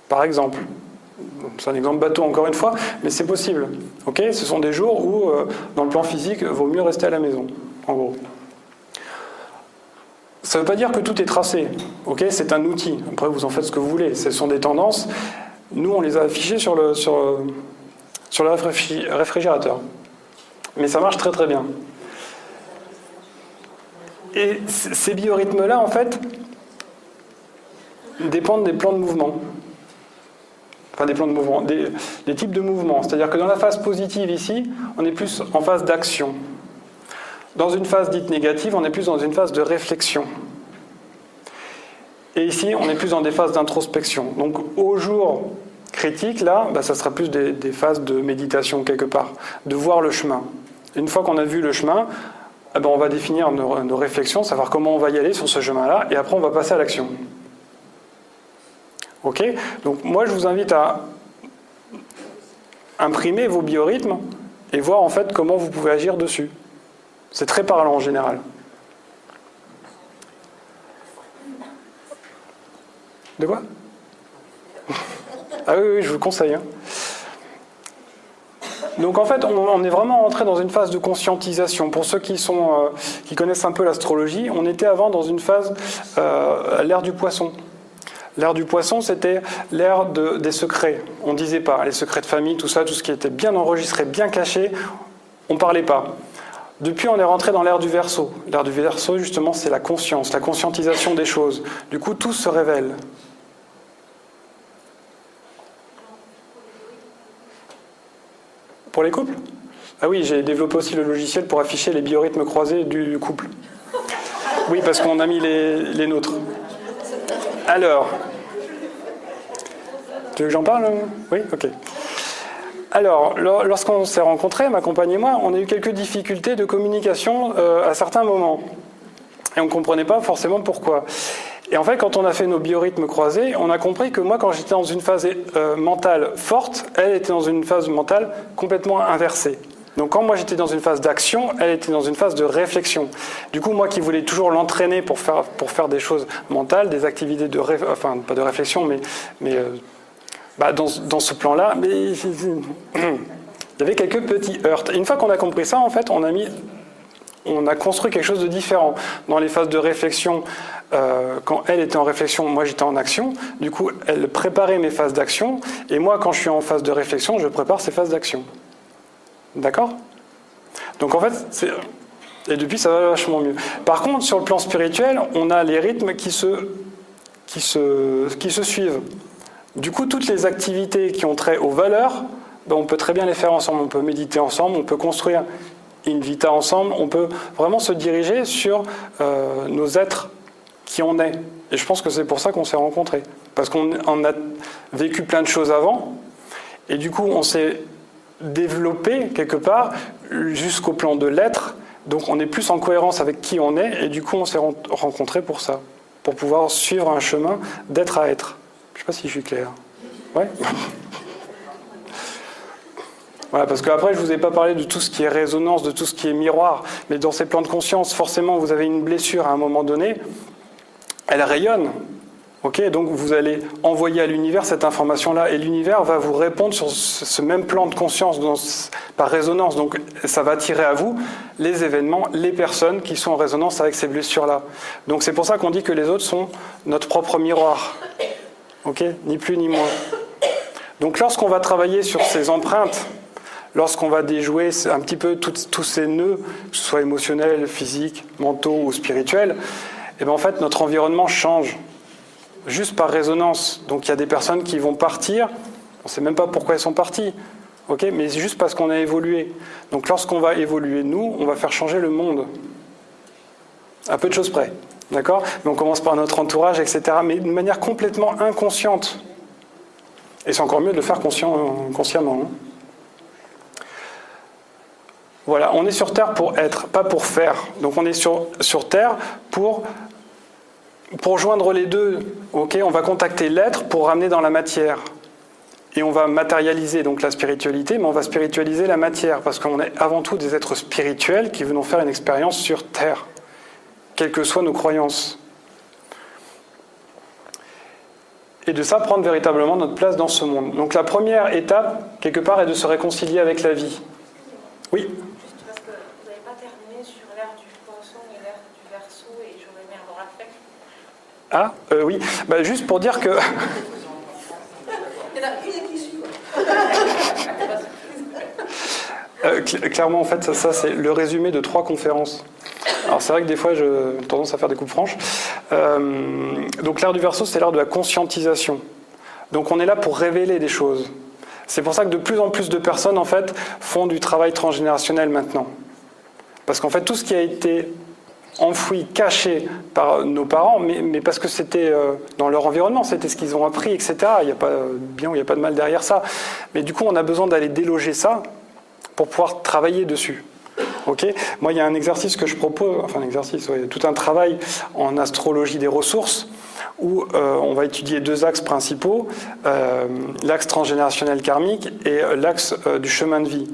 Speaker 1: Par exemple. C'est un exemple bateau, encore une fois, mais c'est possible. Okay, ce sont des jours où, dans le plan physique, il vaut mieux rester à la maison, en gros. Ça ne veut pas dire que tout est tracé. Okay, c'est un outil. Après, vous en faites ce que vous voulez. Ce sont des tendances. Nous, on les a affichées sur le réfrigérateur. Mais ça marche très très bien. Et ces biorhythmes-là, en fait, dépendent des plans de mouvement. Enfin, des plans de mouvement, des types de mouvements. C'est-à-dire que dans la phase positive, ici, on est plus en phase d'action. Dans une phase dite négative, on est plus dans une phase de réflexion. Et ici, on est plus dans des phases d'introspection. Donc, au jour critique, là, ça sera plus des phases de méditation quelque part, de voir le chemin. Une fois qu'on a vu le chemin, on va définir nos réflexions, savoir comment on va y aller sur ce chemin-là, et après on va passer à l'action. Ok ? Donc moi je vous invite à imprimer vos biorhythmes et voir en fait comment vous pouvez agir dessus. C'est très parlant en général. De quoi ? Ah oui, je vous le conseille. Donc en fait, on est vraiment entré dans une phase de conscientisation. Pour ceux qui connaissent un peu l'astrologie, on était avant dans une phase, l'ère du poisson. L'ère du poisson, c'était l'ère des secrets. On ne disait pas, les secrets de famille, tout ça, tout ce qui était bien enregistré, bien caché, on ne parlait pas. Depuis, on est rentré dans l'ère du Verseau. L'ère du Verseau, justement, c'est la conscience, la conscientisation des choses. Du coup, tout se révèle. Pour les couples ? Ah oui, j'ai développé aussi le logiciel pour afficher les biorhythmes croisés du couple. Oui, parce qu'on a mis les nôtres. Alors, tu veux que j'en parle ? Oui, ok. Alors, lorsqu'on s'est rencontrés, ma compagne et moi, on a eu quelques difficultés de communication à certains moments. Et on ne comprenait pas forcément pourquoi. Et en fait, quand on a fait nos biorhythmes croisés, on a compris que moi, quand j'étais dans une phase mentale forte, elle était dans une phase mentale complètement inversée. Donc quand moi j'étais dans une phase d'action, elle était dans une phase de réflexion. Du coup, moi qui voulais toujours l'entraîner pour faire des choses mentales, des activités enfin pas de réflexion, mais dans ce plan-là, mais il y avait quelques petits heurts. Et une fois qu'on a compris ça, en fait, on a construit quelque chose de différent. Dans les phases de réflexion, quand elle était en réflexion, moi j'étais en action. Du coup, elle préparait mes phases d'action. Et moi, quand je suis en phase de réflexion, je prépare ces phases d'action. D'accord ? Donc en fait, et depuis, ça va vachement mieux. Par contre, sur le plan spirituel, on a les rythmes qui se suivent. Du coup, toutes les activités qui ont trait aux valeurs, on peut très bien les faire ensemble. On peut méditer ensemble, on peut construire in vita ensemble, on peut vraiment se diriger sur nos êtres qui on est. Et je pense que c'est pour ça qu'on s'est rencontrés. Parce qu'on a vécu plein de choses avant, et du coup on s'est développé quelque part jusqu'au plan de l'être, donc on est plus en cohérence avec qui on est, et du coup on s'est rencontrés pour ça, pour pouvoir suivre un chemin d'être à être. Je ne sais pas si je suis clair. Ouais. Voilà, parce qu'après, je ne vous ai pas parlé de tout ce qui est résonance, de tout ce qui est miroir, mais dans ces plans de conscience, forcément, vous avez une blessure à un moment donné, elle rayonne. Ok, donc vous allez envoyer à l'univers cette information-là, et l'univers va vous répondre sur ce même plan de conscience par résonance. Donc ça va attirer à vous les événements, les personnes qui sont en résonance avec ces blessures-là. Donc c'est pour ça qu'on dit que les autres sont notre propre miroir. Ok, ni plus ni moins. Donc lorsqu'on va travailler sur ces empreintes, lorsqu'on va déjouer un petit peu tous ces nœuds, que ce soit émotionnels, physiques, mentaux ou spirituels, et bien en fait notre environnement change, juste par résonance. Donc il y a des personnes qui vont partir, on ne sait même pas pourquoi elles sont parties, okay, mais c'est juste parce qu'on a évolué. Donc lorsqu'on va évoluer, nous, on va faire changer le monde. À peu de choses près, d'accord ? Mais on commence par notre entourage, etc., mais de manière complètement inconsciente. Et c'est encore mieux de le faire consciemment. Hein. Voilà, on est sur Terre pour être, pas pour faire. Donc on est sur Terre pour joindre les deux. Okay, on va contacter l'être pour ramener dans la matière. Et on va matérialiser donc la spiritualité, mais on va spiritualiser la matière, parce qu'on est avant tout des êtres spirituels qui venons faire une expérience sur Terre, quelles que soient nos croyances. Et de ça, prendre véritablement notre place dans ce monde. Donc la première étape, quelque part, est de se réconcilier avec la vie. Oui ?
Speaker 2: Juste parce que vous n'avez pas terminé sur l'ère du poisson et l'ère du Verseau, et j'aurais aimé avoir la fête.
Speaker 1: Oui. Bah, juste pour dire que...
Speaker 2: Il y en a une qui suit.
Speaker 1: Clairement, en fait, ça c'est le résumé de 3 conférences. Alors c'est vrai que des fois, j'ai tendance à faire des coupes franches. Donc l'ère du Verseau, c'est l'ère de la conscientisation. Donc on est là pour révéler des choses. C'est pour ça que de plus en plus de personnes, en fait, font du travail transgénérationnel maintenant. Parce qu'en fait, tout ce qui a été enfoui, caché par nos parents, mais parce que c'était dans leur environnement, c'était ce qu'ils ont appris, etc. Il n'y a pas de bien ou il n'y a pas de mal derrière ça. Mais du coup, on a besoin d'aller déloger ça pour pouvoir travailler dessus. Okay. Moi, il y a un exercice que je propose, enfin un exercice, ouais, tout un travail en astrologie des ressources, où on va étudier 2 axes principaux, l'axe transgénérationnel karmique et l'axe du chemin de vie.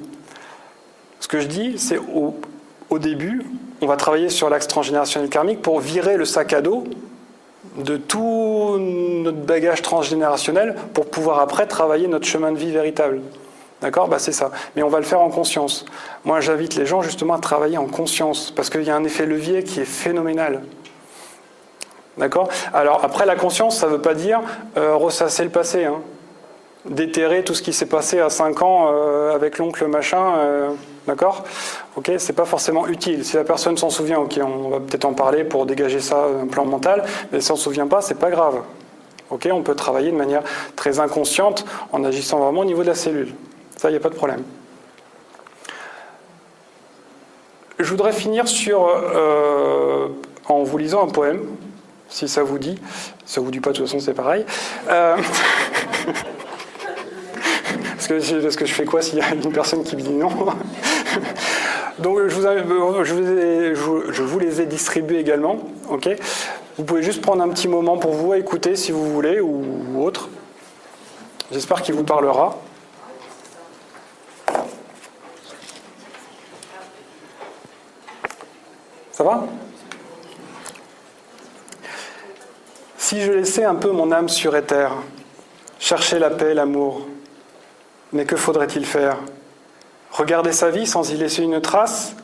Speaker 1: Ce que je dis, c'est au début, on va travailler sur l'axe transgénérationnel karmique pour virer le sac à dos de tout notre bagage transgénérationnel pour pouvoir après travailler notre chemin de vie véritable. D'accord ? Bah, c'est ça. Mais on va le faire en conscience. Moi, j'invite les gens justement à travailler en conscience, parce qu'il y a un effet levier qui est phénoménal. D'accord ? Alors, après, la conscience, ça ne veut pas dire ressasser le passé, hein. Déterrer tout ce qui s'est passé à 5 ans avec l'oncle machin, d'accord ? Ok, c'est pas forcément utile. Si la personne s'en souvient, ok, on va peut-être en parler pour dégager ça d'un plan mental, mais si on ne s'en souvient pas, c'est pas grave. Ok, on peut travailler de manière très inconsciente en agissant vraiment au niveau de la cellule. Ça, il n'y a pas de problème. Je voudrais finir en vous lisant un poème, si ça vous dit. Si ça vous dit pas, de toute façon, c'est pareil. Parce que je fais quoi s'il y a une personne qui me dit non ? Donc, je vous les ai distribués également. Okay ? Vous pouvez juste prendre un petit moment pour vous écouter si vous voulez, ou autre. J'espère qu'il vous parlera. Ça va ? Si je laissais un peu mon âme sur éther, chercher la paix, l'amour, mais que faudrait-il faire ? Regarder sa vie sans y laisser une trace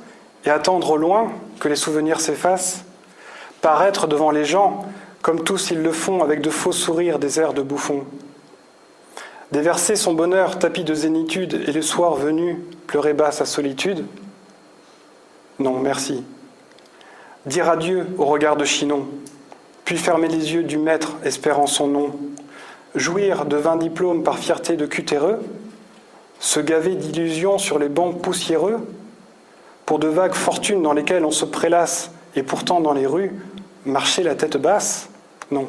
Speaker 1: et attendre au loin que les souvenirs s'effacent ? Paraître devant les gens, comme tous ils le font, avec de faux sourires, des airs de bouffons ? Déverser son bonheur, tapis de zénitude, et le soir venu, pleurer bas sa solitude ? Non, merci. Dire adieu au regard de Chinon, puis fermer les yeux du maître espérant son nom, jouir de 20 diplômes par fierté de cutéreux, se gaver d'illusions sur les bancs poussiéreux, pour de vagues fortunes dans lesquelles on se prélasse, et pourtant dans les rues, marcher la tête basse? Non,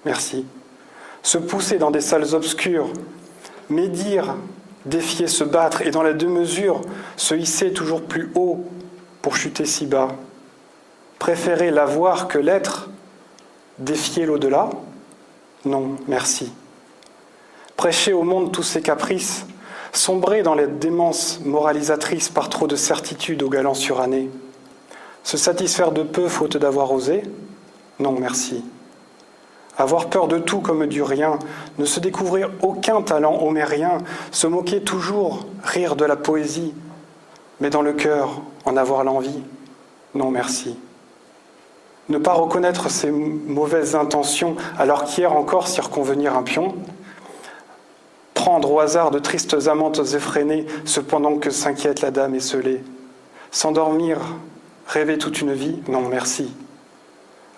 Speaker 1: merci. Se pousser dans des salles obscures, médire, défier, se battre, et dans la deux-mesure, se hisser toujours plus haut pour chuter si bas. Préférer l'avoir que l'être, défier l'au-delà? Non, merci. Prêcher au monde tous ses caprices, sombrer dans les démences moralisatrices par trop de certitude au galant suranné. Se satisfaire de peu faute d'avoir osé? Non, merci. Avoir peur de tout comme du rien, ne se découvrir aucun talent homérien, se moquer toujours, rire de la poésie, mais dans le cœur, en avoir l'envie? Non, merci. Ne pas reconnaître ses mauvaises intentions alors qu'hier encore circonvenir un pion? Prendre au hasard de tristes amantes effrénées, cependant que s'inquiète la dame esselée? S'endormir, rêver toute une vie? Non, merci.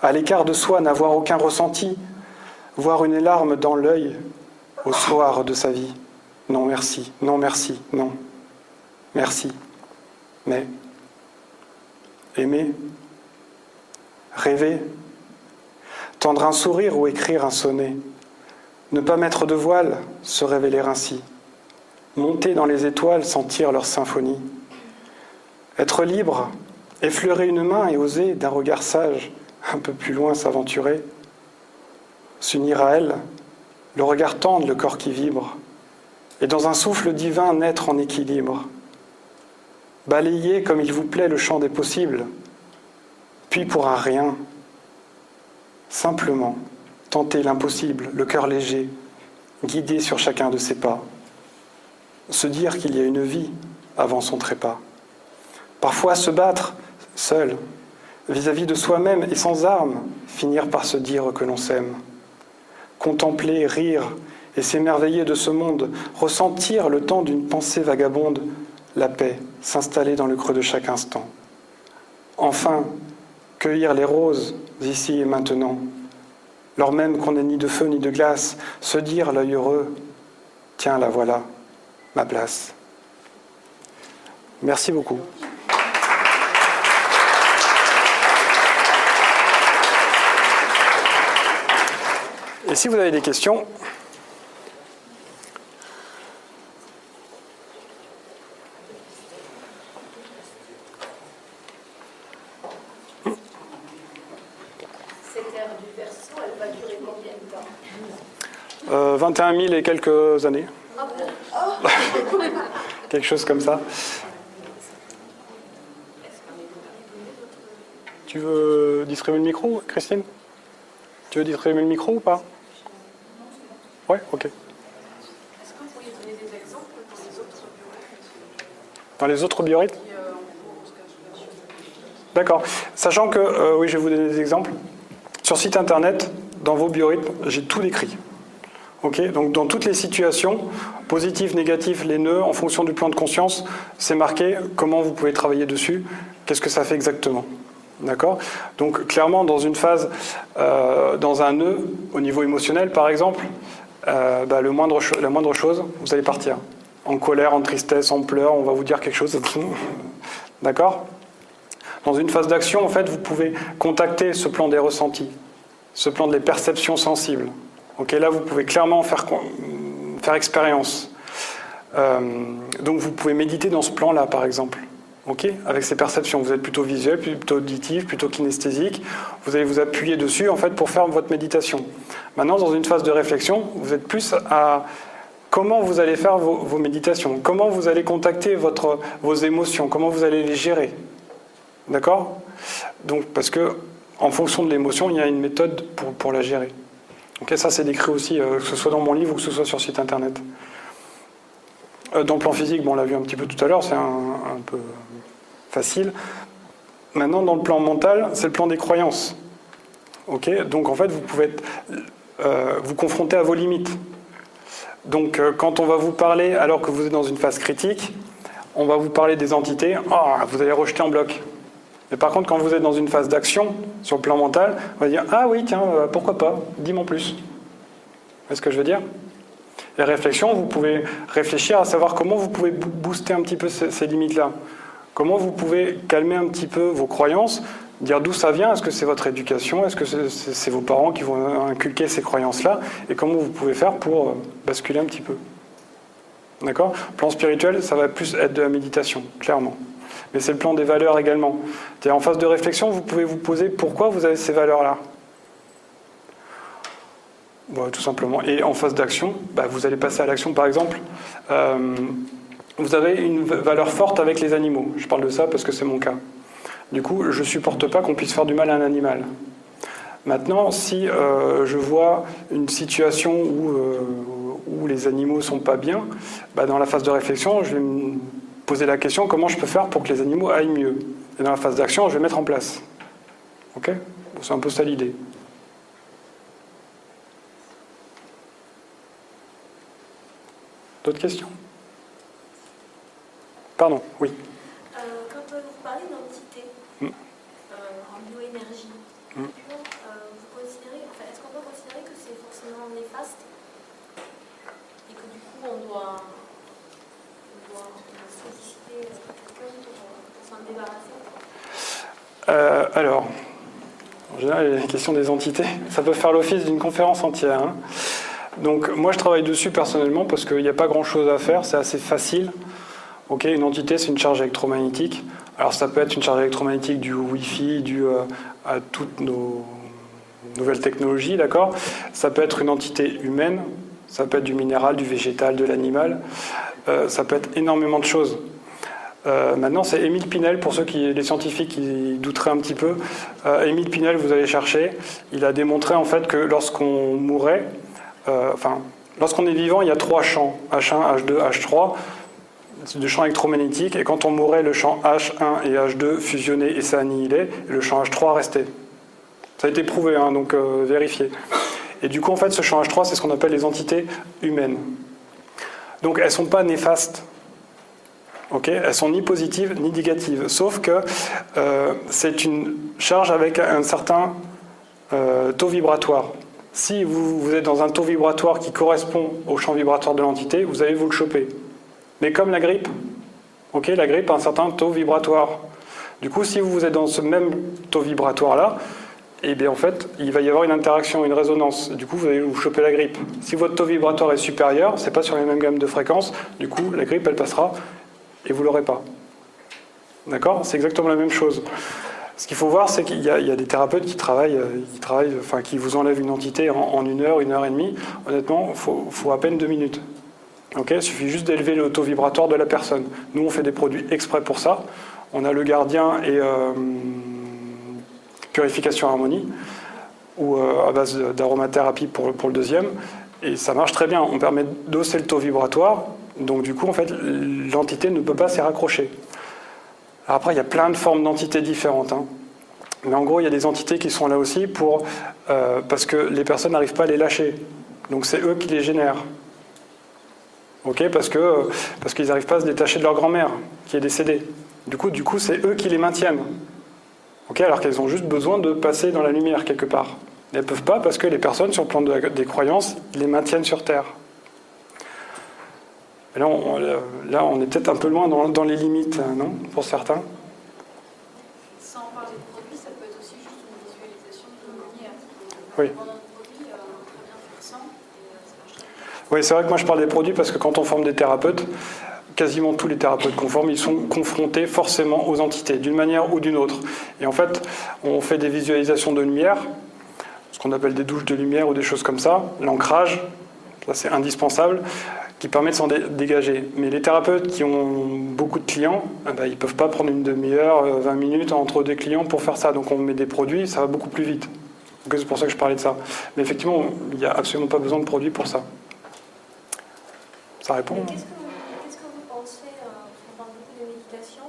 Speaker 1: À l'écart de soi, n'avoir aucun ressenti, voir une larme dans l'œil au soir de sa vie? Non, merci, non, merci, non. Merci. Mais, aimer, rêver, tendre un sourire ou écrire un sonnet, ne pas mettre de voile, se révéler ainsi, monter dans les étoiles, sentir leur symphonie, être libre, effleurer une main et oser, d'un regard sage, un peu plus loin s'aventurer, s'unir à elle, le regard tendre, le corps qui vibre, et dans un souffle divin naître en équilibre, balayer comme il vous plaît le champ des possibles, puis pour un rien, simplement, tenter l'impossible, le cœur léger, guidé sur chacun de ses pas. Se dire qu'il y a une vie avant son trépas. Parfois se battre, seul, vis-à-vis de soi-même et sans armes, finir par se dire que l'on s'aime. Contempler, rire et s'émerveiller de ce monde, ressentir le temps d'une pensée vagabonde, la paix, s'installer dans le creux de chaque instant. Enfin, cueillir les roses ici et maintenant, lors même qu'on n'est ni de feu ni de glace, se dire l'œil heureux, tiens, la voilà, ma place. Merci beaucoup. Et si vous avez des questions,
Speaker 2: Cette ère du Verseau, elle va durer combien de temps?
Speaker 1: 21 000 et quelques années.
Speaker 2: Ah bon?
Speaker 1: Quelque chose comme ça. Tu veux distribuer le micro, Christine? Tu veux distribuer le micro ou pas? Ouais, ok.
Speaker 2: Est-ce que vous pourriez donner des exemples pour les autres biorhythmes?
Speaker 1: Dans les autres biorhythmes? D'accord. Sachant que, oui, je vais vous donner des exemples. Sur site internet, dans vos biorhythmes, j'ai tout décrit. Ok, donc dans toutes les situations, positifs, négatifs, les nœuds, en fonction du plan de conscience, c'est marqué comment vous pouvez travailler dessus, qu'est-ce que ça fait exactement. D'accord? Donc clairement, dans une phase, dans un nœud, au niveau émotionnel par exemple, la moindre chose, vous allez partir. En colère, en tristesse, en pleurs, on va vous dire quelque chose. D'accord? Dans une phase d'action, en fait, vous pouvez contacter ce plan des ressentis, ce plan des perceptions sensibles. Ok, là, vous pouvez clairement faire expérience. Donc, vous pouvez méditer dans ce plan-là, par exemple. Ok, avec ces perceptions, vous êtes plutôt visuel, plutôt auditif, plutôt kinesthésique. Vous allez vous appuyer dessus, en fait, pour faire votre méditation. Maintenant, dans une phase de réflexion, vous êtes plus à comment vous allez faire vos méditations, comment vous allez contacter vos émotions, comment vous allez les gérer. D'accord? Donc, parce que en fonction de l'émotion, il y a une méthode pour la gérer. Ok, ça, c'est décrit aussi, que ce soit dans mon livre ou que ce soit sur le site internet. Dans le plan physique, bon, on l'a vu un petit peu tout à l'heure, c'est un peu facile. Maintenant, dans le plan mental, c'est le plan des croyances. Ok, donc en fait, vous pouvez vous confronter à vos limites. Donc, quand on va vous parler, alors que vous êtes dans une phase critique, on va vous parler des entités, vous allez rejeter en bloc. Mais par contre, quand vous êtes dans une phase d'action, sur le plan mental, on va dire « Ah oui, tiens, pourquoi pas, dis-moi plus ». Vous voyez ce que je veux dire? Les réflexions, vous pouvez réfléchir à savoir comment vous pouvez booster un petit peu ces limites-là. Comment vous pouvez calmer un petit peu vos croyances, dire d'où ça vient, est-ce que c'est votre éducation, est-ce que c'est vos parents qui vont inculquer ces croyances-là, et comment vous pouvez faire pour basculer un petit peu. D'accord ? Plan spirituel, ça va plus être de la méditation, clairement. Mais c'est le plan des valeurs également. C'est-à-dire, en phase de réflexion, vous pouvez vous poser pourquoi vous avez ces valeurs-là. Bon, tout simplement. Et en phase d'action, vous allez passer à l'action. Par exemple, vous avez une valeur forte avec les animaux. Je parle de ça parce que c'est mon cas. Du coup, je ne supporte pas qu'on puisse faire du mal à un animal. Maintenant, si je vois une situation où les animaux ne sont pas bien, dans la phase de réflexion, je vais me poser la question comment je peux faire pour que les animaux aillent mieux. Et dans la phase d'action, je vais mettre en place. Ok ? C'est un peu ça l'idée. D'autres questions ? Pardon, oui.
Speaker 3: Quand vous parlez d'entité en bioénergie, vous considérez, est-ce qu'on peut considérer que c'est forcément néfaste et que du coup on doit solliciter quelqu'un pour s'en débarrasser?
Speaker 1: Alors, en général, les questions des entités, ça peut faire l'office d'une conférence entière. Hein. Donc, moi, je travaille dessus personnellement parce qu'il n'y a pas grand-chose à faire, c'est assez facile. Ok, une entité, c'est une charge électromagnétique. Alors, ça peut être une charge électromagnétique due au Wi-Fi, due à toutes nos nouvelles technologies, d'accord ? Ça peut être une entité humaine, ça peut être du minéral, du végétal, de l'animal. Ça peut être énormément de choses. Maintenant, c'est Émile Pinel, pour les scientifiques qui douteraient un petit peu. Émile Pinel, vous allez chercher, il a démontré en fait que lorsqu'on mourait, lorsqu'on est vivant, il y a 3 champs, H1, H2, H3, de champs électromagnétiques, et quand on mourait, le champ H1 et H2 fusionnaient et s'annihilaient, et le champ H3 restait. Ça a été prouvé, hein, donc vérifié. Et du coup, en fait, ce champ H3, c'est ce qu'on appelle les entités humaines. Donc, elles ne sont pas néfastes. Okay, elles sont ni positives ni négatives, sauf que c'est une charge avec un certain taux vibratoire. Si vous êtes dans un taux vibratoire qui correspond au champ vibratoire de l'entité, vous allez vous le choper. Mais comme la grippe, la grippe a un certain taux vibratoire. Du coup, si vous êtes dans ce même taux vibratoire-là, eh bien, en fait, il va y avoir une interaction, une résonance. Du coup, vous allez vous choper la grippe. Si votre taux vibratoire est supérieur, c'est pas sur les mêmes gammes de fréquences, du coup, la grippe, elle passera et vous l'aurez pas. D'accord ? C'est exactement la même chose. Ce qu'il faut voir, c'est qu'il y a des thérapeutes qui qui vous enlèvent une entité en 1 heure, 1 heure et demie. Honnêtement, il faut à peine 2 minutes. Il suffit juste d'élever le taux vibratoire de la personne. Nous, on fait des produits exprès pour ça. On a le gardien et purification harmonie, ou à base d'aromathérapie pour le deuxième. Et ça marche très bien. On permet d'hausser le taux vibratoire. Donc du coup, en fait, l'entité ne peut pas s'y raccrocher. Alors après, il y a plein de formes d'entités différentes. Hein. Mais en gros, il y a des entités qui sont là aussi parce que les personnes n'arrivent pas à les lâcher. Donc c'est eux qui les génèrent. Parce qu'ils n'arrivent pas à se détacher de leur grand-mère, qui est décédée. Du coup, c'est eux qui les maintiennent. Alors qu'elles ont juste besoin de passer dans la lumière quelque part. Elles ne peuvent pas parce que les personnes, sur le plan des croyances, les maintiennent sur Terre. Et là, on est peut-être un peu loin dans les limites, non ? Pour certains.
Speaker 3: Sans parler de produit, ça peut être aussi juste une visualisation de lumière.
Speaker 1: Oui.
Speaker 3: Pendant le produit, on peut très bien faire sans, et ça marche très bien.
Speaker 1: Oui, c'est vrai que moi je parle des produits parce que quand on forme des thérapeutes, quasiment tous les thérapeutes qu'on forme, ils sont confrontés forcément aux entités, d'une manière ou d'une autre. Et en fait, on fait des visualisations de lumière, ce qu'on appelle des douches de lumière ou des choses comme ça, l'ancrage, ça c'est indispensable, qui permet de s'en dégager. Mais les thérapeutes qui ont beaucoup de clients, ils ne peuvent pas prendre une demi-heure, 20 minutes entre 2 clients pour faire ça. Donc on met des produits, ça va beaucoup plus vite. Donc c'est pour ça que je parlais de ça. Mais effectivement, il n'y a absolument pas besoin de produits pour ça. Ça répond ?
Speaker 3: Qu'est-ce que vous pensez, on parle beaucoup de méditation,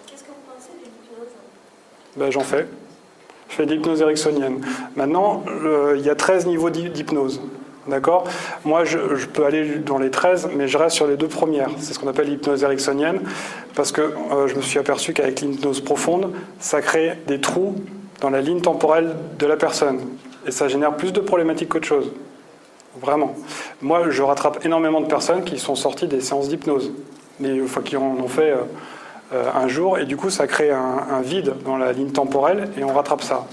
Speaker 3: qu'est-ce que vous pensez de l'hypnose ?
Speaker 1: J'en fais. Je fais de l'hypnose ericksonienne. Maintenant, il y a 13 niveaux d'hypnose. D'accord ? Moi, je peux aller dans les 13, mais je reste sur les 2 premières. C'est ce qu'on appelle l'hypnose ericksonienne, parce que je me suis aperçu qu'avec l'hypnose profonde, ça crée des trous dans la ligne temporelle de la personne. Et ça génère plus de problématiques qu'autre chose. Vraiment. Moi, je rattrape énormément de personnes qui sont sorties des séances d'hypnose, qui en ont fait un jour, et du coup ça crée un vide dans la ligne temporelle, et on rattrape ça.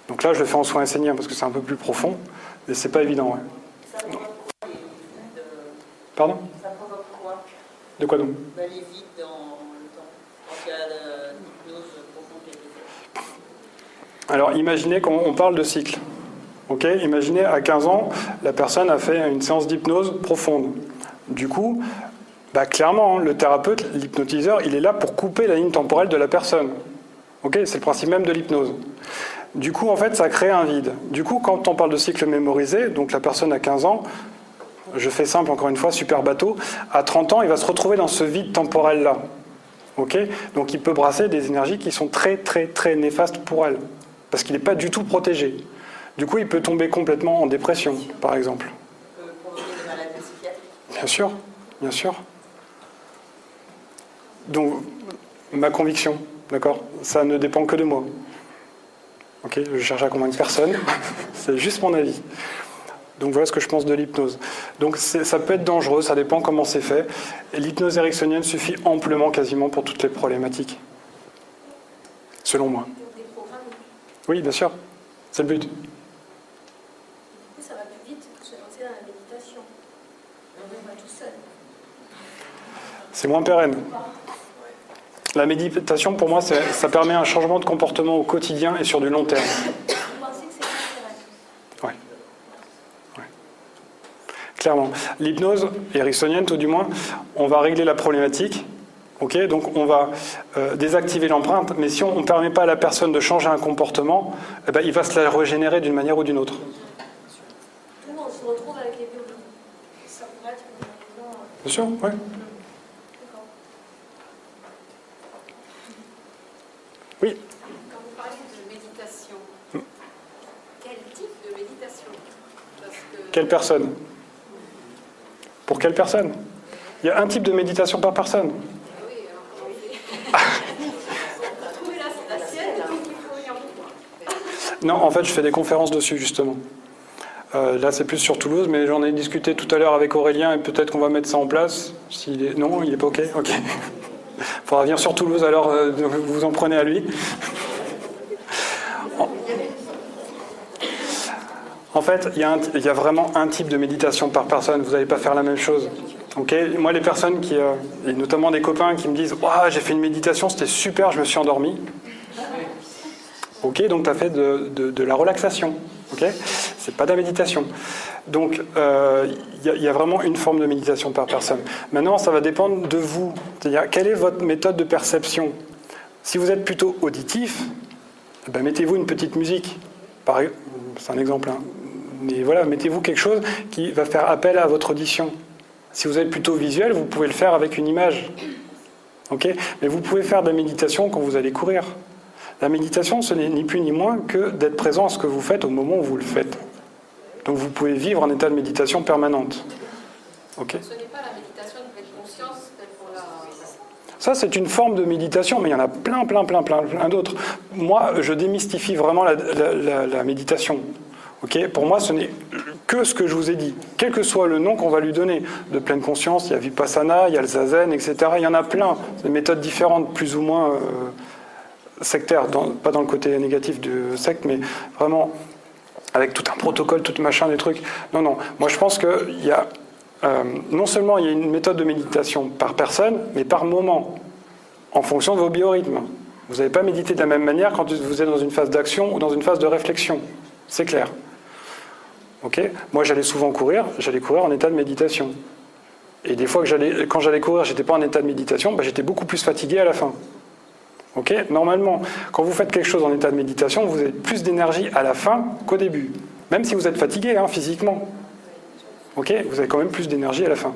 Speaker 1: Donc là je le fais en soins esséniens parce que c'est un peu plus profond, mais c'est pas évident. Ouais.
Speaker 4: Ça provoque quoi, les vides
Speaker 1: Pardon?
Speaker 4: Ça provoque quoi?
Speaker 1: De quoi donc?
Speaker 4: Les vides dans le temps, quand il y a l'hypnose profonde qui a été faite.
Speaker 1: Alors imaginez qu'on parle de cycle. Ok, imaginez à 15 ans, la personne a fait une séance d'hypnose profonde. Du coup, clairement, le thérapeute, l'hypnotiseur, il est là pour couper la ligne temporelle de la personne. Ok, c'est le principe même de l'hypnose. Du coup, en fait, ça crée un vide. Du coup, quand on parle de cycle mémorisé, donc la personne a 15 ans, je fais simple encore une fois, super bateau, à 30 ans, il va se retrouver dans ce vide temporel-là. Ok, donc il peut brasser des énergies qui sont très, très, très néfastes pour elle, parce qu'il n'est pas du tout protégé. Du coup, il peut tomber complètement en dépression, par exemple.
Speaker 4: Ça peut provoquer des maladies psychiatriques.
Speaker 1: Bien sûr, bien sûr. Donc, ma conviction, d'accord, ça ne dépend que de moi. Ok, je cherche à convaincre personne, c'est juste mon avis. Donc voilà ce que je pense de l'hypnose. Donc ça peut être dangereux, ça dépend comment c'est fait. Et l'hypnose ericksonienne suffit amplement, quasiment, pour toutes les problématiques. Selon moi.
Speaker 3: Des programmes,
Speaker 1: Oui, bien sûr, c'est le but.
Speaker 3: du coup, ça va plus vite que se lancer dans la méditation. On va tout seul.
Speaker 1: C'est moins pérenne. La méditation, pour moi, ça permet un changement de comportement au quotidien et sur du long terme.
Speaker 3: Vous pensez que c'est plus pérenne?
Speaker 1: Oui. Clairement. L'hypnose ericksonienne, tout du moins, on va régler la problématique. Ok, donc on va désactiver l'empreinte, mais si on ne permet pas à la personne de changer un comportement, il va se la régénérer d'une manière ou d'une autre.
Speaker 3: Nous, on se retrouve avec les biologies. Ça pourrait être une raison.
Speaker 1: Bien sûr, oui.
Speaker 3: D'accord.
Speaker 1: Oui.
Speaker 5: Quand vous parlez de méditation, quel type de méditation? Parce que...
Speaker 1: Quelle personne? Pour quelle personne? Il y a un type de méditation par personne.
Speaker 5: Oui, alors comment on fait? Trouver la sienne, donc il faut y en avoir.
Speaker 1: Non, en fait, je fais des conférences dessus, justement. Là, c'est plus sur Toulouse, mais j'en ai discuté tout à l'heure avec Aurélien, et peut-être qu'on va mettre ça en place. Non, il n'est pas OK? OK. Il faudra venir sur Toulouse, alors vous en prenez à lui. En fait, il y a vraiment un type de méditation par personne. Vous n'allez pas faire la même chose. Okay, moi, les personnes et notamment des copains qui me disent « Waouh, j'ai fait une méditation, c'était super, je me suis endormi. » Ok, donc tu as fait de la relaxation. Ok, c'est pas de la méditation. Donc, il y a vraiment une forme de méditation par personne. Maintenant, ça va dépendre de vous. C'est-à-dire, quelle est votre méthode de perception? Si vous êtes plutôt auditif, mettez-vous une petite musique. C'est un exemple. Hein. Mais voilà, mettez-vous quelque chose qui va faire appel à votre audition. Si vous êtes plutôt visuel, vous pouvez le faire avec une image. Okay, mais vous pouvez faire de la méditation quand vous allez courir. La méditation, ce n'est ni plus ni moins que d'être présent à ce que vous faites au moment où vous le faites. Donc vous pouvez vivre en état de méditation permanente. Okay.
Speaker 5: Ce n'est pas la méditation de pleine conscience, telle qu'on l'a...
Speaker 1: Ça, c'est une forme de méditation, mais il y en a plein d'autres. Moi, je démystifie vraiment la méditation. Okay, pour moi, ce n'est que ce que je vous ai dit. Quel que soit le nom qu'on va lui donner. De pleine conscience, il y a Vipassana, il y a le Zazen, etc. Il y en a plein. C'est des méthodes différentes, plus ou moins sectaires. Pas dans le côté négatif du secte, mais vraiment avec tout un protocole, tout machin, des trucs. Non. Moi, je pense qu'il y a... non seulement il y a une méthode de méditation par personne, mais par moment, en fonction de vos biorhythmes. Vous n'allez pas méditer de la même manière quand vous êtes dans une phase d'action ou dans une phase de réflexion. C'est clair. Okay. Moi, j'allais souvent courir en état de méditation. Et des fois, quand j'allais courir, j'étais pas en état de méditation, j'étais beaucoup plus fatigué à la fin. Okay. Normalement, quand vous faites quelque chose en état de méditation, vous avez plus d'énergie à la fin qu'au début. Même si vous êtes fatigué physiquement. Okay. Vous avez quand même plus d'énergie à la fin.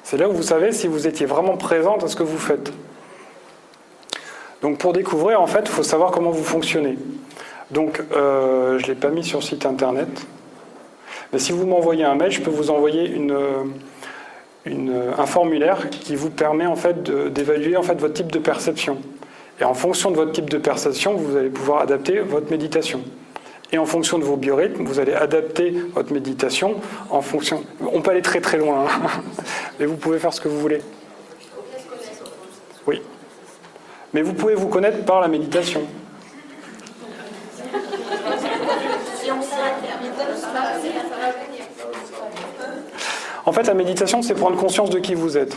Speaker 1: C'est là où vous savez si vous étiez vraiment présente à ce que vous faites. Donc pour découvrir, en fait, il faut savoir comment vous fonctionnez. Donc, je ne l'ai pas mis sur le site internet. Mais si vous m'envoyez un mail, je peux vous envoyer un formulaire qui vous permet en fait d'évaluer en fait votre type de perception. Et en fonction de votre type de perception, vous allez pouvoir adapter votre méditation. Et en fonction de vos biorhythmes, vous allez adapter votre méditation en fonction... On peut aller très très loin, mais vous pouvez faire ce que vous voulez. Oui. Mais vous pouvez vous connaître par la méditation. En fait, la méditation, c'est prendre conscience de qui vous êtes.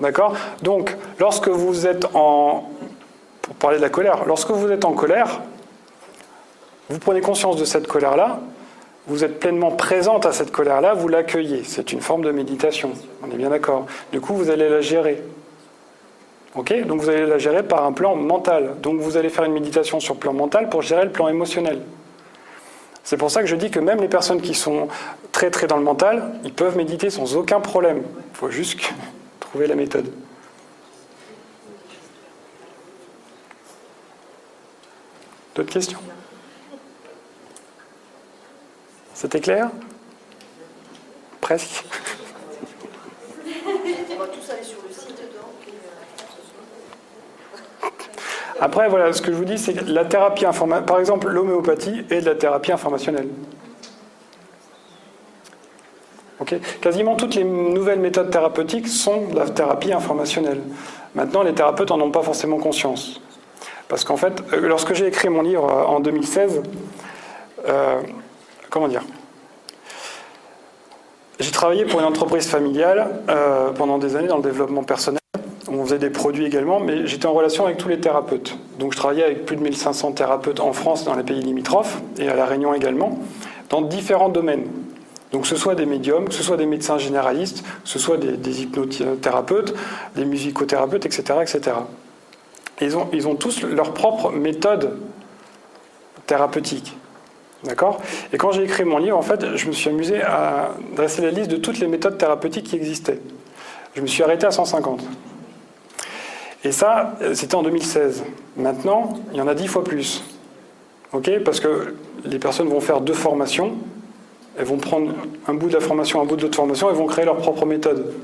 Speaker 1: D'accord ? Donc, lorsque vous êtes pour parler de la colère, lorsque vous êtes en colère, vous prenez conscience de cette colère-là, vous êtes pleinement présente à cette colère-là, vous l'accueillez. C'est une forme de méditation. On est bien d'accord. Du coup, vous allez la gérer. Ok ? Donc, vous allez la gérer par un plan mental. Donc, vous allez faire une méditation sur le plan mental pour gérer le plan émotionnel. C'est pour ça que je dis que même les personnes qui sont très très dans le mental, ils peuvent méditer sans aucun problème. Il faut juste trouver la méthode. D'autres questions ? C'était clair ? Presque.
Speaker 5: On va tous aller sur le site donc.
Speaker 1: Après, voilà, ce que je vous dis, c'est que la thérapie informationnelle, par exemple, l'homéopathie est de la thérapie informationnelle. Okay. Quasiment toutes les nouvelles méthodes thérapeutiques sont de la thérapie informationnelle. Maintenant, les thérapeutes n'en ont pas forcément conscience. Parce qu'en fait, lorsque j'ai écrit mon livre en 2016, comment dire ? J'ai travaillé pour une entreprise familiale pendant des années dans le développement personnel. On faisait des produits également, mais j'étais en relation avec tous les thérapeutes. Donc je travaillais avec plus de 1500 thérapeutes en France, dans les pays limitrophes, et à La Réunion également, dans différents domaines. Donc que ce soit des médiums, que ce soit des médecins généralistes, que ce soit des hypnothérapeutes, des musicothérapeutes, etc. etc. Ils ont tous leur propre méthode thérapeutique. D'accord ? Et quand j'ai écrit mon livre, en fait, je me suis amusé à dresser la liste de toutes les méthodes thérapeutiques qui existaient. Je me suis arrêté à 150. Et ça, c'était en 2016. Maintenant, il y en a 10 fois plus. Okay ? Parce que les personnes vont faire 2 formations, elles vont prendre un bout de la formation, un bout de l'autre formation, elles vont créer leur propre méthode.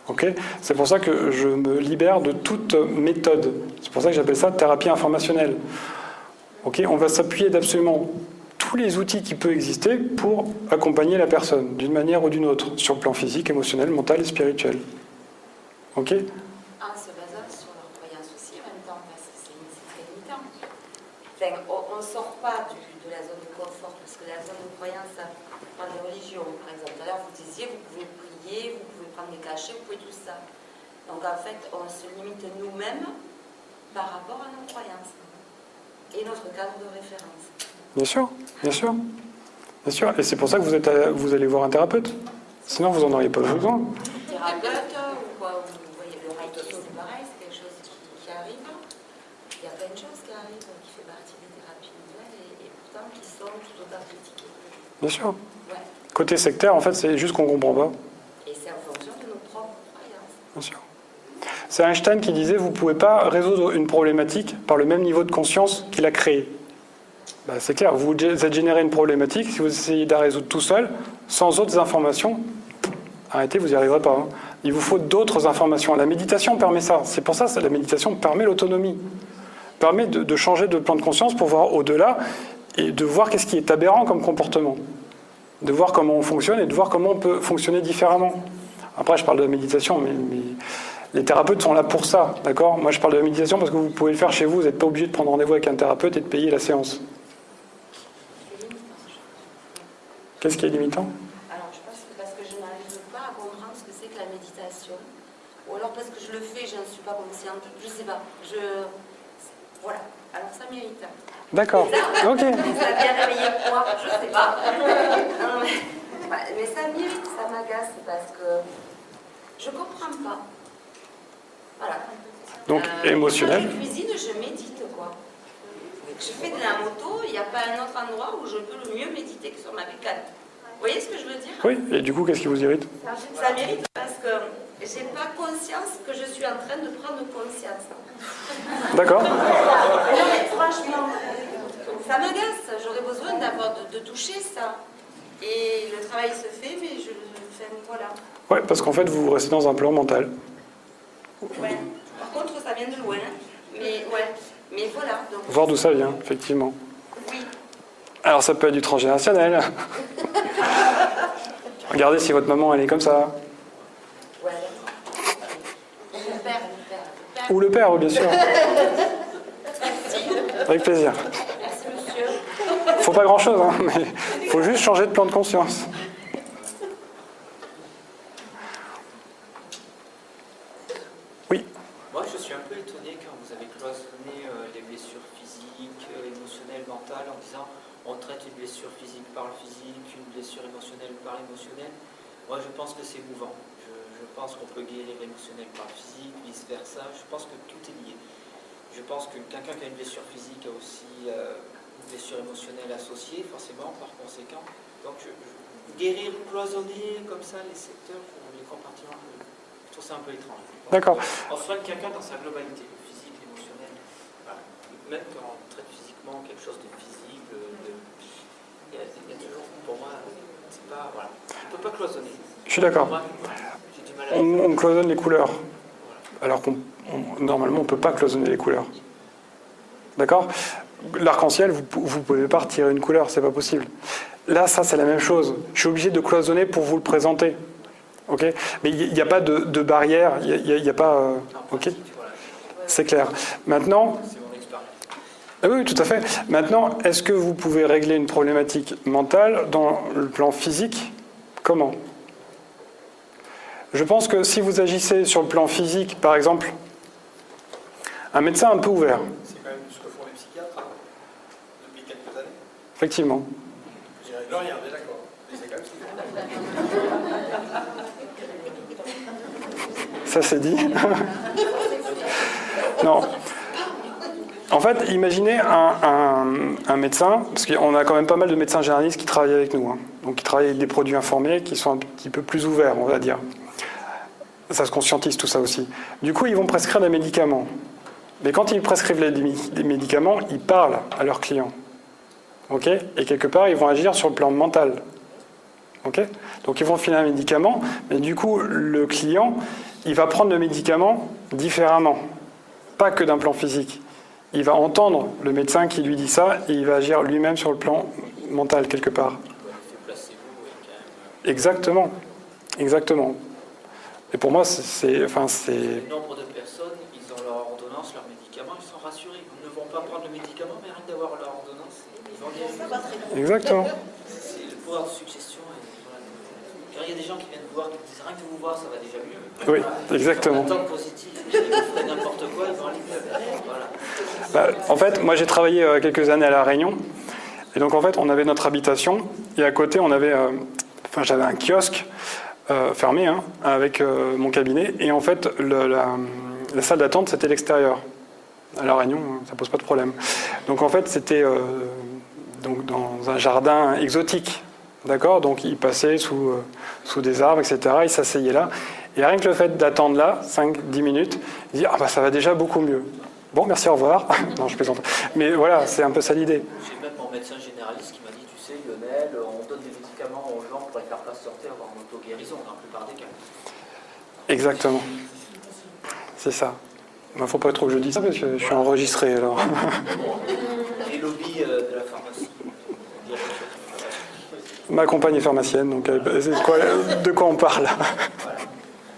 Speaker 1: Okay ? C'est pour ça que je me libère de toute méthode. C'est pour ça que j'appelle ça thérapie informationnelle. Okay ? On va s'appuyer d'absolument tous les outils qui peuvent exister pour accompagner la personne, d'une manière ou d'une autre, sur le plan physique, émotionnel, mental et spirituel. Ok ?
Speaker 6: En se basant sur leurs croyances aussi en même temps, parce que c'est très limitant. Enfin, on ne sort pas de la zone de confort, parce que la zone de croyance, dans les religions, par exemple, tout à l'heure vous disiez, vous pouvez prier, vous pouvez prendre des cachets, vous pouvez tout ça. Donc en fait, on se limite nous-mêmes par rapport à nos croyances et notre cadre de référence.
Speaker 1: Bien sûr, bien sûr. Bien sûr. Et c'est pour ça que vous allez voir un thérapeute. Sinon, vous n'en auriez pas besoin.
Speaker 6: Thérapeute ou quoi, vous voyez, le reiki, c'est pareil, c'est quelque chose qui arrive. Il y a plein de choses qui arrivent, qui fait partie des thérapies nouvelles et pourtant qui sont tout autant critiquées.
Speaker 1: Bien sûr.
Speaker 6: Ouais.
Speaker 1: Côté sectaire, en fait, c'est juste qu'on ne comprend pas.
Speaker 6: Et c'est en fonction de nos propres croyances.
Speaker 1: Bien sûr. C'est Einstein qui disait, vous ne pouvez pas résoudre une problématique par le même niveau de conscience qu'il a créé. Ben, c'est clair, vous êtes généré une problématique, si vous essayez de la résoudre tout seul, sans autres informations, arrêtez, vous n'y arriverez pas. Hein. Il vous faut d'autres informations. La méditation permet ça. C'est pour ça que la méditation permet l'autonomie. Permet de changer de plan de conscience pour voir au-delà et de voir qu'est-ce qui est aberrant comme comportement. De voir comment on fonctionne et de voir comment on peut fonctionner différemment. Après, je parle de la méditation, mais les thérapeutes sont là pour ça, d'accord ? Moi, je parle de la méditation parce que vous pouvez le faire chez vous, vous n'êtes pas obligé de prendre rendez-vous avec un thérapeute et de payer la séance. Qu'est-ce qui est limitant ?
Speaker 6: Alors, je pense que parce que je n'arrive pas à comprendre ce que c'est que la méditation, ou alors parce que je le fais, je n'en suis pas consciente, je ne sais pas. Voilà, alors ça m'irrite.
Speaker 1: D'accord, ok.
Speaker 6: Ça vient réveiller quoi ? Je ne sais pas. Non, mais ça m'irrite, ça m'agace, parce que je ne comprends pas. Voilà.
Speaker 1: Donc, émotionnel.
Speaker 6: Quand je cuisine, je médite, quoi. Je fais de la moto, il n'y a pas un autre endroit où je peux le mieux méditer que sur ma bécane. Vous voyez ce que je veux dire ?
Speaker 1: Oui, et du coup, qu'est-ce qui vous irrite ?
Speaker 6: Ça m'irrite parce que j'ai pas conscience que je suis en train de prendre conscience.
Speaker 1: D'accord.
Speaker 6: Non mais franchement, ça m'agace. J'aurais besoin de toucher ça. Et le travail se fait, mais je le fais, voilà.
Speaker 1: Ouais, parce qu'en fait, vous restez dans un plan mental.
Speaker 6: Ouais. Par contre, ça vient de loin. Mais ouais. Mais voilà. Donc,
Speaker 1: Voir d'où ça vient, effectivement.
Speaker 6: oui.
Speaker 1: Alors, ça peut être du transgénérationnel. Regardez si votre maman, elle est comme ça.
Speaker 6: Ouais. Mon père,
Speaker 1: Ou le père, oui, bien sûr. Avec plaisir.
Speaker 6: Merci monsieur.
Speaker 1: Faut pas grand-chose, hein, mais faut juste changer de plan de conscience. Oui.
Speaker 7: Moi, je suis un peu étonné quand vous avez cloisonné les blessures physiques, émotionnelles, mentales, en disant on traite une blessure physique par le physique, une blessure émotionnelle par l'émotionnel. Moi, je pense que c'est mouvant. Je pense qu'on peut guérir l'émotionnel par le physique, vice-versa. Je pense que tout est lié. Je pense que quelqu'un qui a une blessure physique a aussi une blessure émotionnelle associée, forcément, par conséquent. Donc, guérir, cloisonner comme ça les secteurs, les compartiments, je trouve ça un peu étrange.
Speaker 1: D'accord.
Speaker 7: On soigne quelqu'un dans sa globalité, le physique, l'émotionnel. Voilà. Même quand on traite physiquement quelque chose de physique, il y a toujours, pour moi, c'est pas. Voilà. On ne peut pas cloisonner.
Speaker 1: Je suis d'accord.
Speaker 7: Moi, j'ai du mal à
Speaker 1: On cloisonne les couleurs. Alors qu'on normalement, on ne peut pas cloisonner les couleurs. D'accord? L'arc-en-ciel, vous ne pouvez pas retirer une couleur, c'est pas possible. Là, ça, c'est la même chose. Je suis obligé de cloisonner pour vous le présenter. Ok? Mais il n'y a pas de barrière, il n'y a pas... ok? C'est clair. Maintenant...
Speaker 7: C'est mon expérience.
Speaker 1: Ah oui, tout à fait. Maintenant, est-ce que vous pouvez régler une problématique mentale dans le plan physique? Comment? Je pense que si vous agissez sur le plan physique, par exemple, un médecin un peu ouvert.
Speaker 8: C'est quand même ce que font les psychiatres hein, depuis quelques années.
Speaker 1: Effectivement.
Speaker 8: Je règle rien, on est d'accord. Mais c'est quand même ce qu'ils font.
Speaker 1: Ça c'est dit. Non. En fait, imaginez un médecin, parce qu'on a quand même pas mal de médecins généralistes qui travaillent avec nous, hein, donc qui travaillent avec des produits informés qui sont un petit peu plus ouverts, on va dire. Ça se conscientise tout ça aussi. Du coup, ils vont prescrire des médicaments. Mais quand ils prescrivent des médicaments, ils parlent à leurs clients. Ok? Et quelque part, ils vont agir sur le plan mental. Ok? Donc ils vont filer un médicament, mais du coup, le client, il va prendre le médicament différemment. Pas que d'un plan physique. Il va entendre le médecin qui lui dit ça et il va agir lui-même sur le plan mental quelque part. Exactement. Exactement. Et pour moi, c'est...
Speaker 7: Le nombre de personnes, ils ont leur ordonnance, leurs médicaments, ils sont rassurés. Ils ne vont pas prendre le médicament, mais rien d'avoir leur ordonnance, ils vont guérir.
Speaker 1: Exactement.
Speaker 7: C'est le pouvoir de suggestion. Quand il y a des gens qui viennent vous voir, qui disent rien que vous voir, ça va déjà mieux.
Speaker 1: Oui, exactement.
Speaker 7: Attendre positif, ils feraient n'importe quoi, ils vont aller mieux. Voilà.
Speaker 1: Bah, en fait, moi j'ai travaillé quelques années à La Réunion. Et donc en fait, on avait notre habitation. Et à côté, on avait... j'avais un kiosque fermé hein, avec mon cabinet. Et en fait, la salle d'attente, c'était l'extérieur. À La Réunion, ça pose pas de problème. Donc en fait, c'était donc dans un jardin exotique. D'accord? Donc il passait sous des arbres, etc. Il s'asseyait là. Et rien que le fait d'attendre là, 5-10 minutes, il dit « Ah bah ça va déjà beaucoup mieux. » Bon, merci, au revoir. Non, je plaisante. Mais voilà, c'est un peu ça l'idée.
Speaker 7: J'ai même mon médecin généraliste qui m'a dit, tu sais Lionel, on donne des médicaments aux gens pour les faire patienter, avoir une auto-guérison dans la plupart des cas.
Speaker 1: Exactement. C'est ça. Il ne faut pas trop que je dise ça parce que je suis enregistré alors.
Speaker 7: Les lobbies de la pharmacie.
Speaker 1: Ma compagne est pharmacienne, donc de quoi on parle?
Speaker 7: Voilà.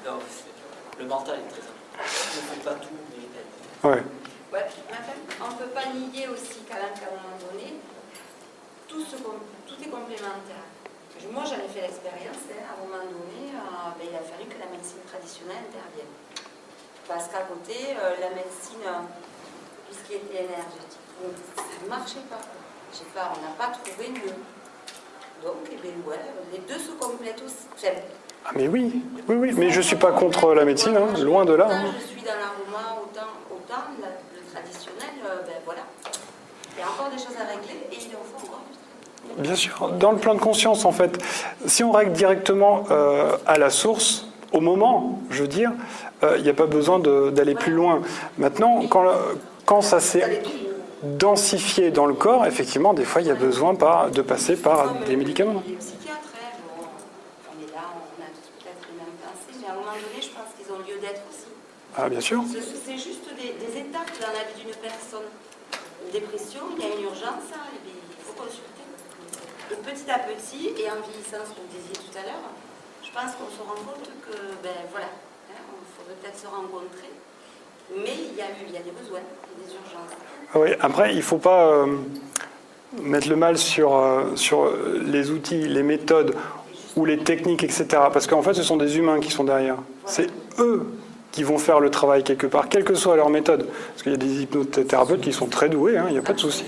Speaker 7: Non, le mental est très important. On ne fait pas tout, mais il aide.
Speaker 1: Ouais.
Speaker 6: Ouais, en fait, on ne peut pas nier aussi qu'à un moment donné, tout est complémentaire. Moi, j'en ai fait l'expérience, hein, à un moment donné, il a fallu que la médecine traditionnelle intervienne. Parce qu'à côté, la médecine, tout ce qui était énergétique, ça ne marchait pas. Je sais pas, on n'a pas trouvé mieux. Donc, eh bien, ouais, les deux se complètent aussi.
Speaker 1: Ah mais oui, mais je ne suis pas contre la médecine, hein, loin de là. Hein.
Speaker 6: Je suis dans l'aroma, autant le traditionnel, ben voilà. Il y a encore des choses à régler et il en faut encore du travail.
Speaker 1: Bien sûr, dans le plan de conscience en fait, si on règle directement à la source, au moment, je veux dire, il n'y a pas besoin d'aller plus loin. Maintenant, quand ça s'est densifié dans le corps, effectivement, des fois, il y a besoin de passer par des médicaments.
Speaker 6: Les psychiatres, on est là, on a tous peut-être les mêmes pensées, mais à un moment donné, je pense qu'ils ont lieu d'être aussi.
Speaker 1: Ah, bien sûr.
Speaker 6: C'est juste des étapes dans la vie d'une personne. Une dépression, il y a une urgence, il faut consulter. Et petit à petit, et en vieillissant, ce que vous disiez tout à l'heure, je pense qu'on se rend compte que, ben voilà, il faudrait peut-être se rencontrer PMU, il y a des besoins, il y a des urgences.
Speaker 1: Oui, après, il ne faut pas mettre le mal sur les outils, les méthodes ou les techniques, etc. Parce qu'en fait, ce sont des humains qui sont derrière. C'est eux qui vont faire le travail quelque part, quelle que soit leur méthode. Parce qu'il y a des hypnothérapeutes qui sont très doués, il n'y a pas de souci.